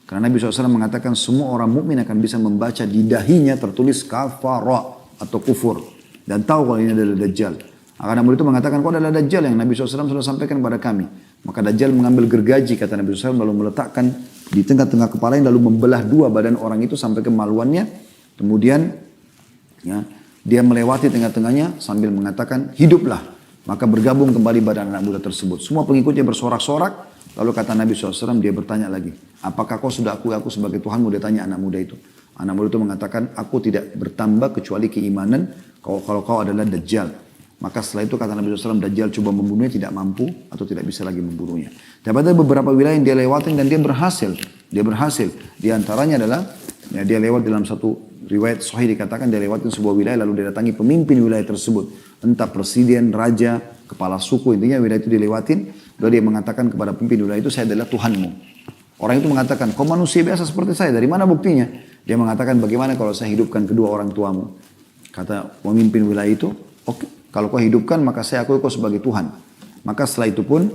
A: Karena Nabi SAW mengatakan semua orang mukmin akan bisa membaca di dahinya tertulis kafara atau kufur. Dan tahu kalau ini adalah Dajjal. Maka Nabi itu mengatakan kau adalah Dajjal yang Nabi SAW sudah sampaikan kepada kami. Maka Dajjal mengambil gergaji kata Nabi SAW lalu meletakkan di tengah-tengah kepalanya lalu membelah 2 badan orang itu sampai kemaluannya. Kemudian ya, dia melewati tengah-tengahnya sambil mengatakan hiduplah. Maka bergabung kembali badan anak muda tersebut. Semua pengikutnya bersorak-sorak. Lalu kata Nabi SAW, dia bertanya lagi, apakah kau sudah akui aku sebagai Tuhanmu? Dia tanya anak muda itu. Anak muda itu mengatakan, aku tidak bertambah kecuali keimanan kalau kau adalah Dajjal. Maka setelah itu kata Nabi SAW, Dajjal coba membunuhnya, tidak mampu atau tidak bisa lagi membunuhnya. Tapi ada beberapa wilayah yang dia lewatin dan dia berhasil. Dia berhasil. Di antaranya adalah, ya, dia lewat dalam satu riwayat sahih dikatakan, dia lewatin sebuah wilayah lalu dia datangi pemimpin wilayah tersebut. Entah presiden, raja, kepala suku, intinya wilayah itu dilewatin. Lalu dia mengatakan kepada pemimpin wilayah itu, saya adalah Tuhanmu. Orang itu mengatakan, kau manusia biasa seperti saya, dari mana buktinya? Dia mengatakan, bagaimana kalau saya hidupkan kedua orang tuamu? Kata pemimpin wilayah itu, oke, kalau kau hidupkan maka saya akui kau sebagai Tuhan. Maka setelah itu pun,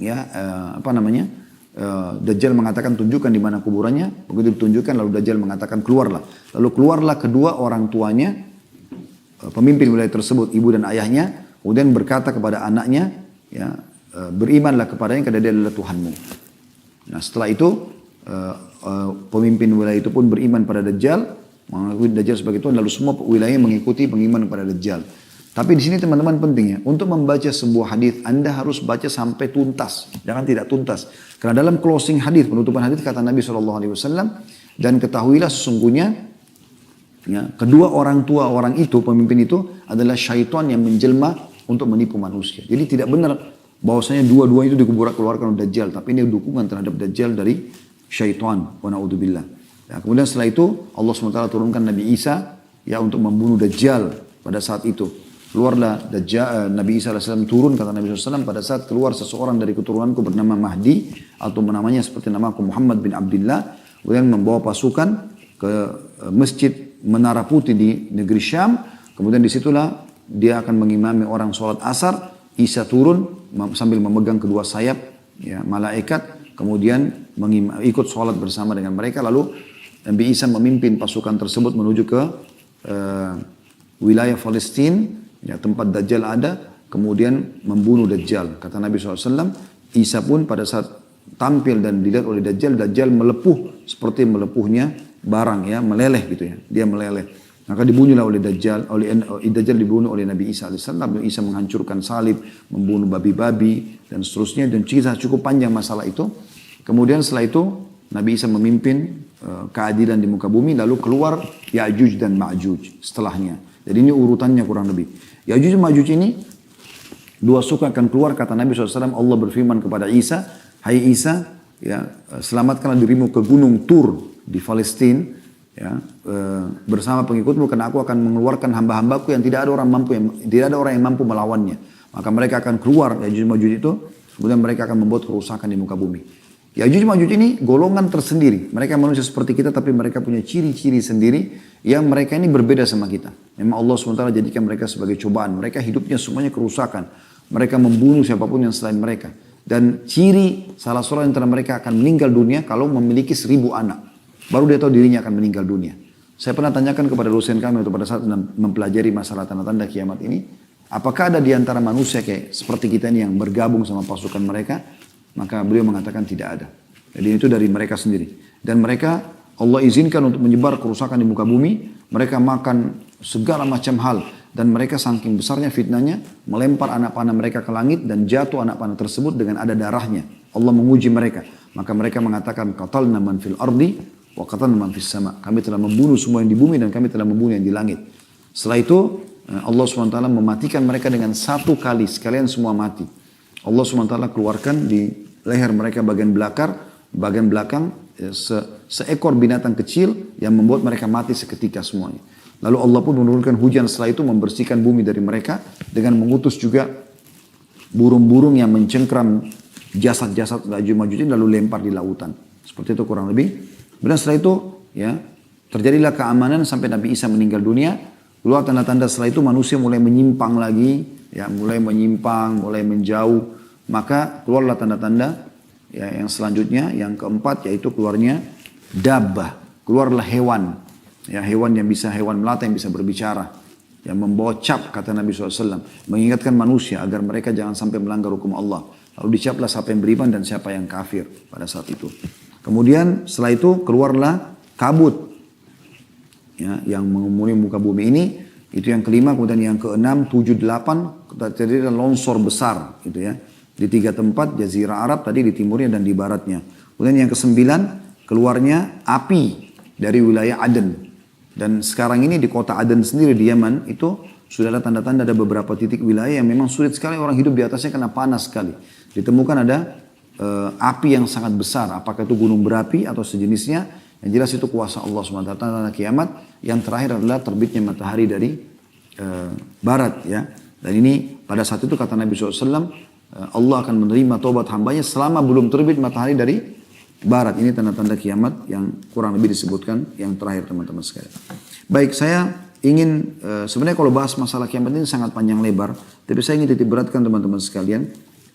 A: ya Dajjal mengatakan tunjukkan di mana kuburannya. Begitu ditunjukkan lalu Dajjal mengatakan keluarlah. Lalu keluarlah kedua orang tuanya, pemimpin wilayah tersebut, ibu dan ayahnya. Kemudian berkata kepada anaknya, ya, berimanlah kepadanya karena dia adalah Tuhanmu. Nah setelah itu pemimpin wilayah itu pun beriman pada Dajjal, mengakui Dajjal sebagai Tuhan, lalu semua wilayah mengikuti pengiman kepada Dajjal. Tapi di sini teman-teman pentingnya, untuk membaca sebuah hadis Anda harus baca sampai tuntas, jangan tidak tuntas. Karena dalam closing hadis, penutupan hadis kata Nabi SAW, dan ketahuilah sesungguhnya ya, kedua orang tua orang itu, pemimpin itu adalah syaitan yang menjelma untuk menipu manusia. Jadi tidak benar bahwasanya dua-dua itu dikeluarkan oleh Dajjal, tapi ini dukungan terhadap Dajjal dari syaitan. Wa na'udzubillah. Ya, kemudian setelah itu Allah SWT turunkan Nabi Isa ya untuk membunuh Dajjal pada saat itu. Keluarlah Dajjal, Nabi Isa AS turun kata Nabi SAW pada saat keluar seseorang dari keturunanku bernama Mahdi atau namanya seperti namaku Muhammad bin Abdullah, kemudian membawa pasukan ke masjid Menara Putih di negeri Syam. Kemudian disitulah dia akan mengimami orang sholat asar. Isa turun sambil memegang kedua sayap ya, malaikat, kemudian ikut sholat bersama dengan mereka. Lalu Nabi Isa memimpin pasukan tersebut menuju ke wilayah Palestina, ya, tempat Dajjal ada, kemudian membunuh Dajjal. Kata Nabi SAW, Isa pun pada saat tampil dan dilihat oleh Dajjal, Dajjal melepuh seperti melepuhnya barang, ya, meleleh gitu ya, dia meleleh. Maka dibunuhlah oleh Dajjal, Dajjal dibunuh oleh Nabi Isa AS. Nabi Isa menghancurkan salib, membunuh babi-babi dan seterusnya, dan kisah cukup panjang masalah itu. Kemudian setelah itu Nabi Isa memimpin keadilan di muka bumi, lalu keluar Ya'juj dan Ma'juj setelahnya. Jadi ini urutannya kurang lebih. Ya'juj dan Ma'juj ini dua suku akan keluar, kata Nabi SAW, Allah berfirman kepada Isa, hai Isa, ya, selamatkanlah dirimu ke gunung Tur di Palestina, ya, bersama pengikutmu, karena aku akan mengeluarkan hamba-hambaku yang tidak ada orang yang mampu melawannya. Maka mereka akan keluar, Ya'juj dan Ma'juj itu, kemudian mereka akan membuat kerusakan di muka bumi. Ya'juj dan Ma'juj ini golongan tersendiri. Mereka manusia seperti kita, tapi mereka punya ciri-ciri sendiri yang mereka ini berbeda sama kita. Memang Allah SWT jadikan mereka sebagai cobaan. Mereka hidupnya semuanya kerusakan. Mereka membunuh siapapun yang selain mereka. Dan ciri salah seorang antara mereka akan meninggal dunia kalau memiliki 1000 anak. Baru dia tahu dirinya akan meninggal dunia. Saya pernah tanyakan kepada dosen kami pada saat mempelajari masalah tanda-tanda kiamat ini. Apakah ada di antara manusia kayak seperti kita ini yang bergabung sama pasukan mereka? Maka beliau mengatakan tidak ada. Jadi itu dari mereka sendiri. Dan mereka Allah izinkan untuk menyebar kerusakan di muka bumi. Mereka makan segala macam hal. Dan mereka saking besarnya fitnahnya, melempar anak panah mereka ke langit dan jatuh anak panah tersebut dengan ada darahnya. Allah menguji mereka. Maka mereka mengatakan, qatalna man fil ardi wa qatalna man fis sama. Kami telah membunuh semua yang di bumi dan kami telah membunuh yang di langit. Setelah itu Allah SWT mematikan mereka dengan satu kali, sekalian semua mati. Allah SWT keluarkan di leher mereka bagian belakang seekor binatang kecil yang membuat mereka mati seketika semuanya. Lalu Allah pun menurunkan hujan setelah itu membersihkan bumi dari mereka dengan mengutus juga burung-burung yang mencengkram jasad-jasad Ya'juj Ma'juj lalu lempar di lautan. Seperti itu kurang lebih. Dan setelah itu ya terjadilah keamanan sampai Nabi Isa meninggal dunia. Keluar tanda-tanda setelah itu manusia mulai menyimpang lagi, ya mulai menyimpang, mulai menjauh. Maka keluarlah tanda-tanda ya yang selanjutnya, yang keempat yaitu keluarnya dabbah, keluarlah hewan. Ya, hewan melata yang bisa berbicara. Yang membawa cap, kata Nabi SAW. Mengingatkan manusia agar mereka jangan sampai melanggar hukum Allah. Lalu dicaplah siapa yang beriman dan siapa yang kafir pada saat itu. Kemudian setelah itu keluarlah kabut. Ya, yang mengumuni muka bumi ini. Itu yang kelima. Kemudian yang keenam, 7, 8. Terjadi longsor besar. Gitu ya. Di 3 tempat, Jazirah Arab tadi di timurnya dan di baratnya. Kemudian yang kesembilan, keluarnya api dari wilayah Aden. Dan sekarang ini di kota Aden sendiri di Yaman itu sudah ada tanda-tanda ada beberapa titik wilayah yang memang sulit sekali orang hidup di atasnya karena panas sekali. Ditemukan ada api yang sangat besar, apakah itu gunung berapi atau sejenisnya. Yang jelas itu kuasa Allah SWT, tanda kiamat. Yang terakhir adalah terbitnya matahari dari barat ya. Dan ini pada saat itu kata Nabi SAW, Allah akan menerima taubat hambanya selama belum terbit matahari dari barat. Ini tanda-tanda kiamat yang kurang lebih disebutkan yang terakhir teman-teman sekalian. Baik, saya ingin sebenarnya kalau bahas masalah kiamat ini sangat panjang lebar, tapi saya ingin titik beratkan teman-teman sekalian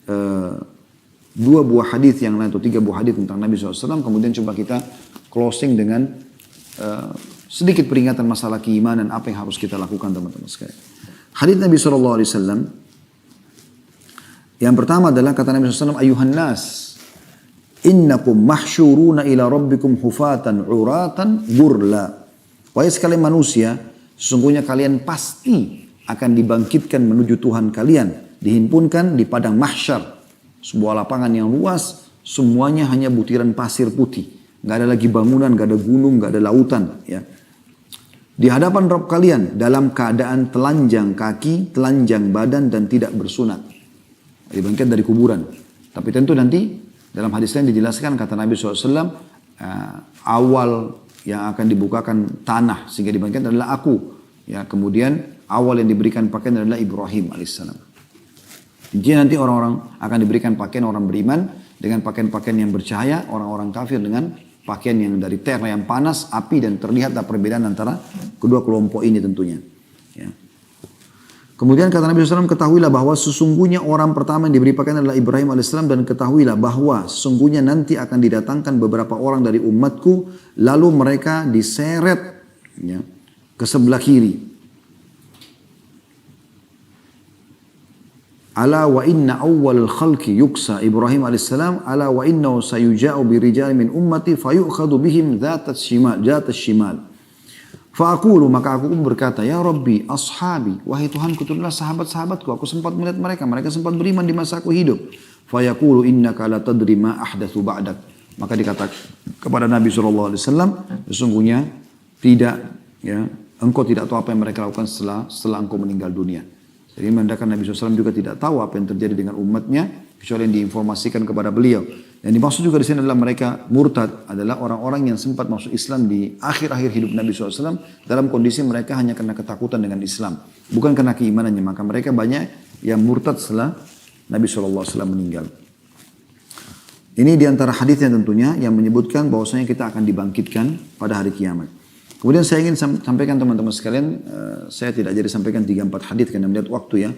A: 2 buah hadis yang lain atau 3 buah hadis tentang Nabi SAW. Kemudian coba kita closing dengan sedikit peringatan masalah keimanan apa yang harus kita lakukan teman-teman sekalian. Hadis Nabi SAW yang pertama adalah kata Nabi SAW, ayuhan nas, innakum mahsyuruna ila rabbikum hufatan uratan gurla. Wahai sekalian manusia, sesungguhnya kalian pasti akan dibangkitkan menuju Tuhan kalian, dihimpunkan di padang mahsyar, sebuah lapangan yang luas, semuanya hanya butiran pasir putih, nggak ada lagi bangunan, nggak ada gunung, nggak ada lautan, ya. Di hadapan Rabb kalian dalam keadaan telanjang kaki, telanjang badan dan tidak bersunat, dibangkitkan dari kuburan. Tapi tentu nanti dalam hadis lain dijelaskan kata Nabi SAW, awal yang akan dibukakan tanah sehingga dibangkitkan adalah aku. Ya, kemudian awal yang diberikan pakaian adalah Ibrahim alaihissalam. Jadi nanti orang-orang akan diberikan pakaian orang beriman dengan pakaian-pakaian yang bercahaya, orang-orang kafir dengan pakaian yang dari terra yang panas, api, dan terlihatlah perbedaan antara kedua kelompok ini tentunya. Ya. Kemudian kata Nabi SAW, ketahuilah bahwa sesungguhnya orang pertama yang diberi pakaian adalah Ibrahim AS. Dan ketahuilah bahwa sesungguhnya nanti akan didatangkan beberapa orang dari umatku. Lalu mereka diseret ya, ke sebelah kiri. Ala wa inna awwal al-khalqi yuksa Ibrahim AS. Ala wa innahu sayuja'u birijal min ummati fayu'khadu bihim dhatat shimal. Fa'akulu, maka aku pun berkata, ya Rabbi, ashabi, wahai Tuhanku, itulah sahabat-sahabatku, aku sempat melihat mereka sempat beriman di masa aku hidup. Fayaqulu innaka la tadri ma ahdathu ba'dak. Maka dikatakan kepada Nabi SAW, sesungguhnya tidak, ya, engkau tidak tahu apa yang mereka lakukan setelah engkau meninggal dunia. Jadi menandakan Nabi SAW juga tidak tahu apa yang terjadi dengan umatnya, kecuali yang diinformasikan kepada beliau. Yang dimaksud juga di sini adalah mereka murtad, adalah orang-orang yang sempat masuk Islam di akhir-akhir hidup Nabi SAW, dalam kondisi mereka hanya karena ketakutan dengan Islam, bukan karena keimanannya. Maka mereka banyak yang murtad setelah Nabi SAW meninggal. Ini diantara hadisnya tentunya yang menyebutkan bahwasanya kita akan dibangkitkan pada hari kiamat. Kemudian saya ingin sampaikan teman-teman sekalian, saya tidak jadi sampaikan 3-4 hadis karena melihat waktu ya.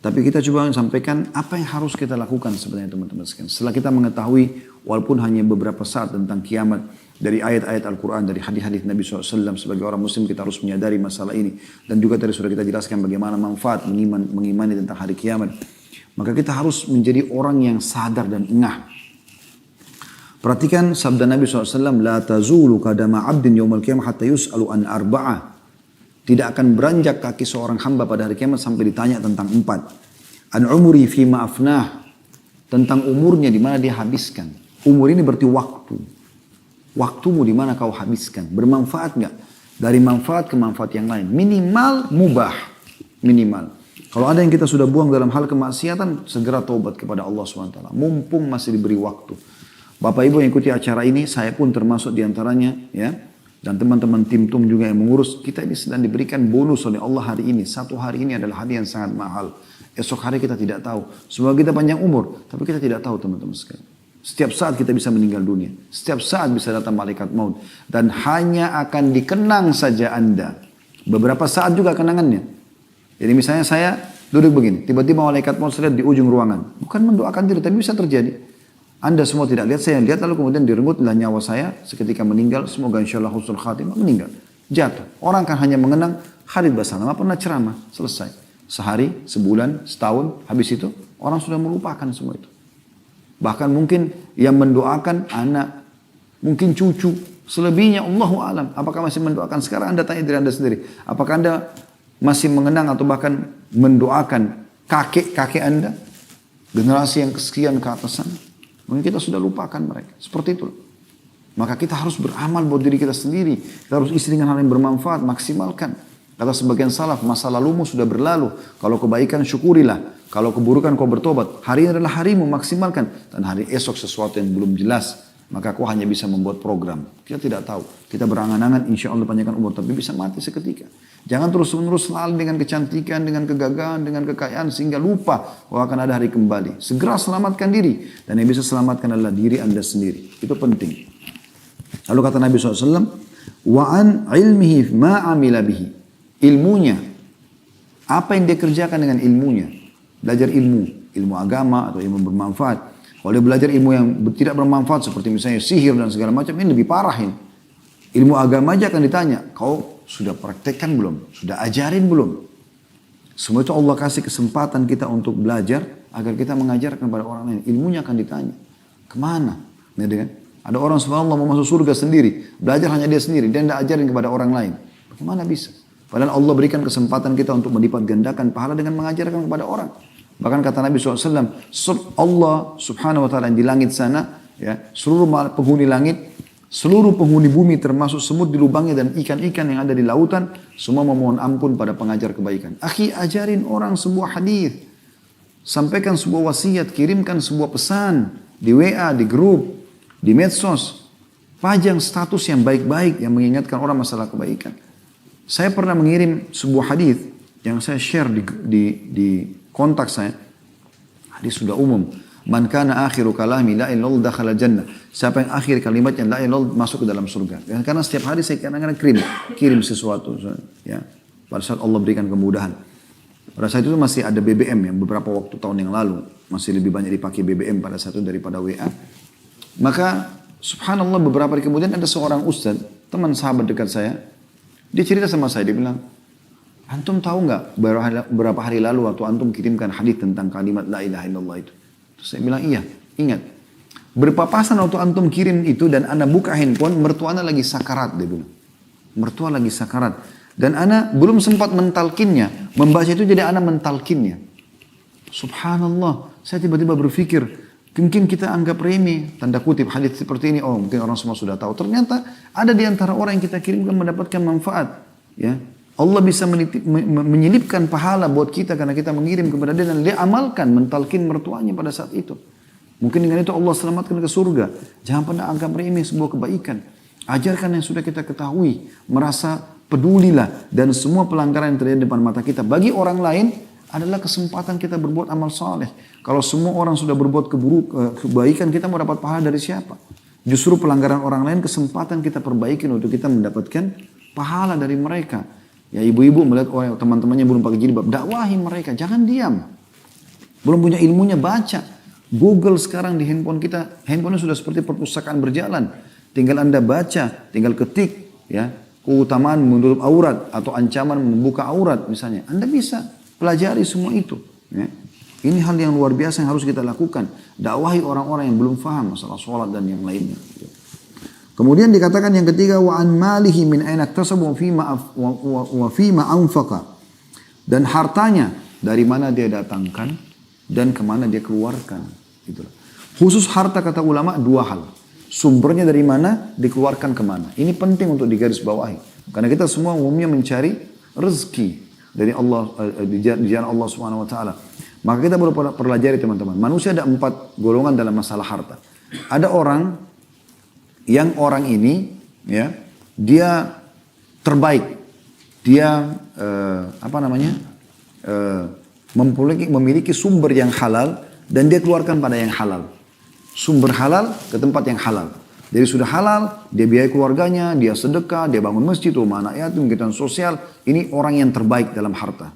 A: Tapi kita coba sampaikan apa yang harus kita lakukan sebenarnya teman-teman sekalian. Setelah kita mengetahui walaupun hanya beberapa saat tentang kiamat, dari ayat-ayat Al-Quran, dari hadis-hadis Nabi SAW, sebagai orang muslim kita harus menyadari masalah ini. Dan juga tadi sudah kita jelaskan bagaimana manfaat mengimani tentang hari kiamat. Maka kita harus menjadi orang yang sadar dan engah. Perhatikan sabda Nabi SAW, La tazulu kadama abdin yawmal qiyamah hatta yus'alu an arba'ah. Tidak akan beranjak kaki seorang hamba pada hari kiamat sampai ditanya tentang 4. An umuri fima afnah. Tentang umurnya di mana dia habiskan. Umur ini berarti waktu. Waktumu di mana kau habiskan. Bermanfaat enggak? Dari manfaat ke manfaat yang lain. Minimal mubah. Minimal. Kalau ada yang kita sudah buang dalam hal kemaksiatan, segera taubat kepada Allah SWT. Mumpung masih diberi waktu. Bapak Ibu yang ikuti acara ini, saya pun termasuk diantaranya, ya. Dan teman-teman tim TUM juga yang mengurus. Kita ini sedang diberikan bonus oleh Allah hari ini. Satu hari ini adalah hari yang sangat mahal. Esok hari kita tidak tahu. Semoga kita panjang umur, tapi kita tidak tahu teman-teman sekalian. Setiap saat kita bisa meninggal dunia. Setiap saat bisa datang malaikat maut. Dan hanya akan dikenang saja Anda. Beberapa saat juga kenangannya. Jadi misalnya saya duduk begini. Tiba-tiba malaikat maut saya lihat di ujung ruangan. Bukan mendoakan diri, tapi bisa terjadi. Anda semua tidak lihat, saya lihat, lalu kemudian direnggutlah nyawa saya seketika meninggal. Semoga insyaAllah husnul khatimah, meninggal. Jatuh. Orang kan hanya mengenang Khalid Basalamah pernah ceramah. Selesai. Sehari, sebulan, setahun, habis itu orang sudah melupakan semua itu. Bahkan mungkin yang mendoakan anak, mungkin cucu. Selebihnya Allahu alam. Apakah masih mendoakan? Sekarang Anda tanya diri Anda sendiri. Apakah Anda masih mengenang atau bahkan mendoakan kakek-kakek Anda? Generasi yang kesekian ke atasan? Mungkin kita sudah lupakan mereka. Seperti itu. Maka kita harus beramal buat diri kita sendiri. Kita harus isi dengan hal yang bermanfaat. Maksimalkan. Kata sebagian salaf, masa lalumu sudah berlalu. Kalau kebaikan syukurilah. Kalau keburukan kau bertobat. Hari ini adalah harimu, maksimalkan. Dan hari esok sesuatu yang belum jelas. Maka kau hanya bisa membuat program. Kita tidak tahu. Kita berangan-angan insya Allah panjangkan umur. Tapi bisa mati seketika. Jangan terus-menerus selalu dengan kecantikan, dengan kegagahan, dengan kekayaan. Sehingga lupa bahwa akan ada hari kembali. Segera selamatkan diri. Dan yang bisa selamatkan adalah diri Anda sendiri. Itu penting. Lalu kata Nabi SAW. Wa'an ilmihi ma'amila bihi. Ilmunya. Apa yang dia kerjakan dengan ilmunya. Belajar ilmu. Ilmu agama atau ilmu bermanfaat. Kalau dia belajar ilmu yang tidak bermanfaat. Seperti misalnya sihir dan segala macam. Ini lebih parah ini. Ilmu agama aja akan ditanya. Kau sudah praktekkan belum? Sudah ajarin belum? Semua itu Allah kasih kesempatan kita untuk belajar agar kita mengajarkan kepada orang lain. Ilmunya akan ditanya. Kemana? Kan? Ada orang subhanallah mau masuk surga sendiri. Belajar hanya dia sendiri. Dia tidak ajarin kepada orang lain. Bagaimana bisa? Padahal Allah berikan kesempatan kita untuk melipat gandakan pahala dengan mengajarkan kepada orang. Bahkan kata Nabi SAW, Allah subhanahu wa ta'ala yang di langit sana, ya, seluruh penghuni langit, seluruh penghuni bumi termasuk semut di lubangnya dan ikan-ikan yang ada di lautan, semua memohon ampun pada pengajar kebaikan. Akhi, ajarin orang sebuah hadis, sampaikan sebuah wasiat, kirimkan sebuah pesan di WA, di grup, di medsos, pajang status yang baik-baik yang mengingatkan orang masalah kebaikan. Saya pernah mengirim sebuah hadis yang saya share di kontak saya. Hadis sudah umum. Man kana akhiru kalami la ilaha illallah dakhala jannah. Siapa yang akhir kalimatnya la ilaha illallah masuk ke dalam surga. Karena setiap hari saya kadang-kadang kirim sesuatu, ya. Pada saat Allah berikan kemudahan. Pada saat itu masih ada BBM yang beberapa waktu tahun yang lalu masih lebih banyak dipakai BBM pada saat itu daripada WA. Maka subhanallah beberapa hari kemudian ada seorang ustaz, teman sahabat dekat saya, dia cerita sama saya, dia bilang, antum tahu nggak berapa hari lalu waktu antum kirimkan hadis tentang kalimat la ilaha illallah itu? Terus saya bilang iya, ingat. Berpapasan waktu antum kirim itu dan ana buka handphone, mertua ana lagi sakarat, dia bilang. Mertua lagi sakarat. Dan ana belum sempat mentalkinnya, membaca itu jadi ana mentalkinnya. Subhanallah, saya tiba-tiba berpikir, Mungkin kita anggap remeh, tanda kutip hadis seperti ini, oh mungkin orang semua sudah tahu. Ternyata ada di antara orang yang kita kirimkan mendapatkan manfaat. Ya, Allah bisa menyelipkan pahala buat kita karena kita mengirim kepada dia dan dia amalkan, mentalkin mertuanya pada saat itu. Mungkin dengan itu Allah selamatkan ke surga. Jangan pernah anggap remeh sebuah kebaikan. Ajarkan yang sudah kita ketahui, merasa pedulilah dan semua pelanggaran yang terjadi di depan mata kita bagi orang lain adalah kesempatan kita berbuat amal saleh. Kalau semua orang sudah berbuat kebaikan, kita mau dapat pahala dari siapa? Justru pelanggaran orang lain kesempatan kita perbaikin untuk kita mendapatkan pahala dari mereka. Ya ibu-ibu melihat orang teman-temannya belum pakai jilbab, dakwahi mereka, jangan diam. Belum punya ilmunya, baca. Google sekarang di handphone kita, handphone sudah seperti perpustakaan berjalan. Tinggal Anda baca, tinggal ketik, ya, keutamaan menutup aurat atau ancaman membuka aurat misalnya. Anda bisa pelajari semua itu. Ya. Ini hal yang luar biasa yang harus kita lakukan. Dakwahi orang-orang yang belum faham masalah sholat dan yang lainnya. Kemudian dikatakan yang ketiga, wa an malihi min aina iktasabu wa fima anfaqa. Dan hartanya dari mana dia datangkan dan kemana dia keluarkan. Gitu. Khusus harta kata ulama dua hal. Sumbernya dari mana, dikeluarkan kemana. Ini penting untuk digarisbawahi. Karena kita semua umumnya mencari rezeki dari Allah, di jalan Allah Subhanahu Wa Taala. Maka kita perlu pelajari teman-teman. Manusia ada 4 golongan dalam masalah harta. Ada orang yang orang ini, ya, dia terbaik, dia memiliki sumber yang halal dan dia keluarkan pada yang halal. Sumber halal ke tempat yang halal. Jadi sudah halal, dia biayai keluarganya, dia sedekah, dia bangun masjid, rumah anak yatim, kegiatan sosial. Ini orang yang terbaik dalam harta.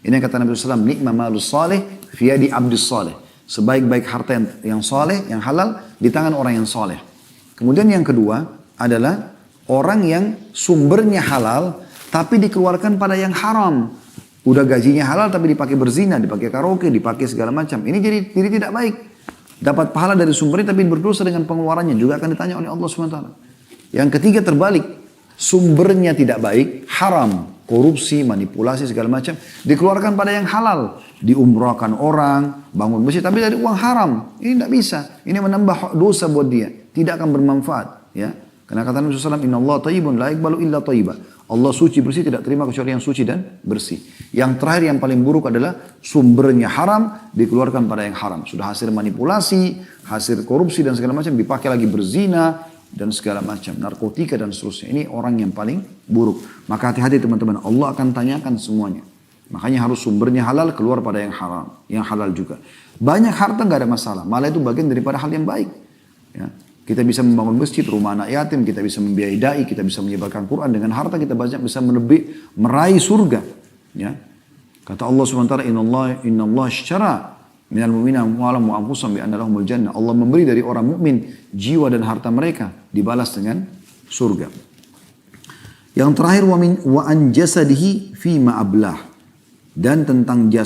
A: Ini yang kata Nabi SAW, nikma malus saleh fi yadi abdis saleh. Sebaik-baik harta yang saleh, yang halal, di tangan orang yang saleh. Kemudian yang kedua adalah orang yang sumbernya halal, tapi dikeluarkan pada yang haram. Udah gajinya halal, tapi dipakai berzina, dipakai karaoke, dipakai segala macam. Ini jadi tidak baik. Dapat pahala dari sumbernya tapi berdosa dengan pengeluarannya. Juga akan ditanya oleh Allah SWT. Yang ketiga terbalik. Sumbernya tidak baik, haram. Korupsi, manipulasi, segala macam. Dikeluarkan pada yang halal. Diumrahkan orang, bangun masjid. Tapi dari uang haram. Ini tidak bisa. Ini menambah dosa buat dia. Tidak akan bermanfaat. Ya. Karena kata Nabi SAW, Inna Allah tayyibun la iqbalu illa tayyibah. Allah suci bersih, tidak terima kecuali yang suci dan bersih. Yang terakhir yang paling buruk adalah sumbernya haram, dikeluarkan pada yang haram. Sudah hasil manipulasi, hasil korupsi dan segala macam, dipakai lagi berzina dan segala macam. Narkotika dan seterusnya. Ini orang yang paling buruk. Maka hati-hati teman-teman, Allah akan tanyakan semuanya. Makanya harus sumbernya halal, keluar pada yang haram. Yang halal juga. Banyak harta nggak ada masalah. Malah itu bagian daripada hal yang baik. Ya. Kita bisa membangun masjid, rumah anak yatim, kita bisa membiayai dai, kita bisa menyebarkan Quran. Dengan harta kita banyak bisa meraih surga. Ya. Kata Allah SWT, Inna Allah ishtara minal mu'mina amwalahum wa anfusahum bi anna lahumul jannah. Allah memberi dari orang mukmin jiwa dan harta mereka dibalas dengan surga. Yang terakhir, wa an jasadihi fi ma ablah. Dan tentang jasad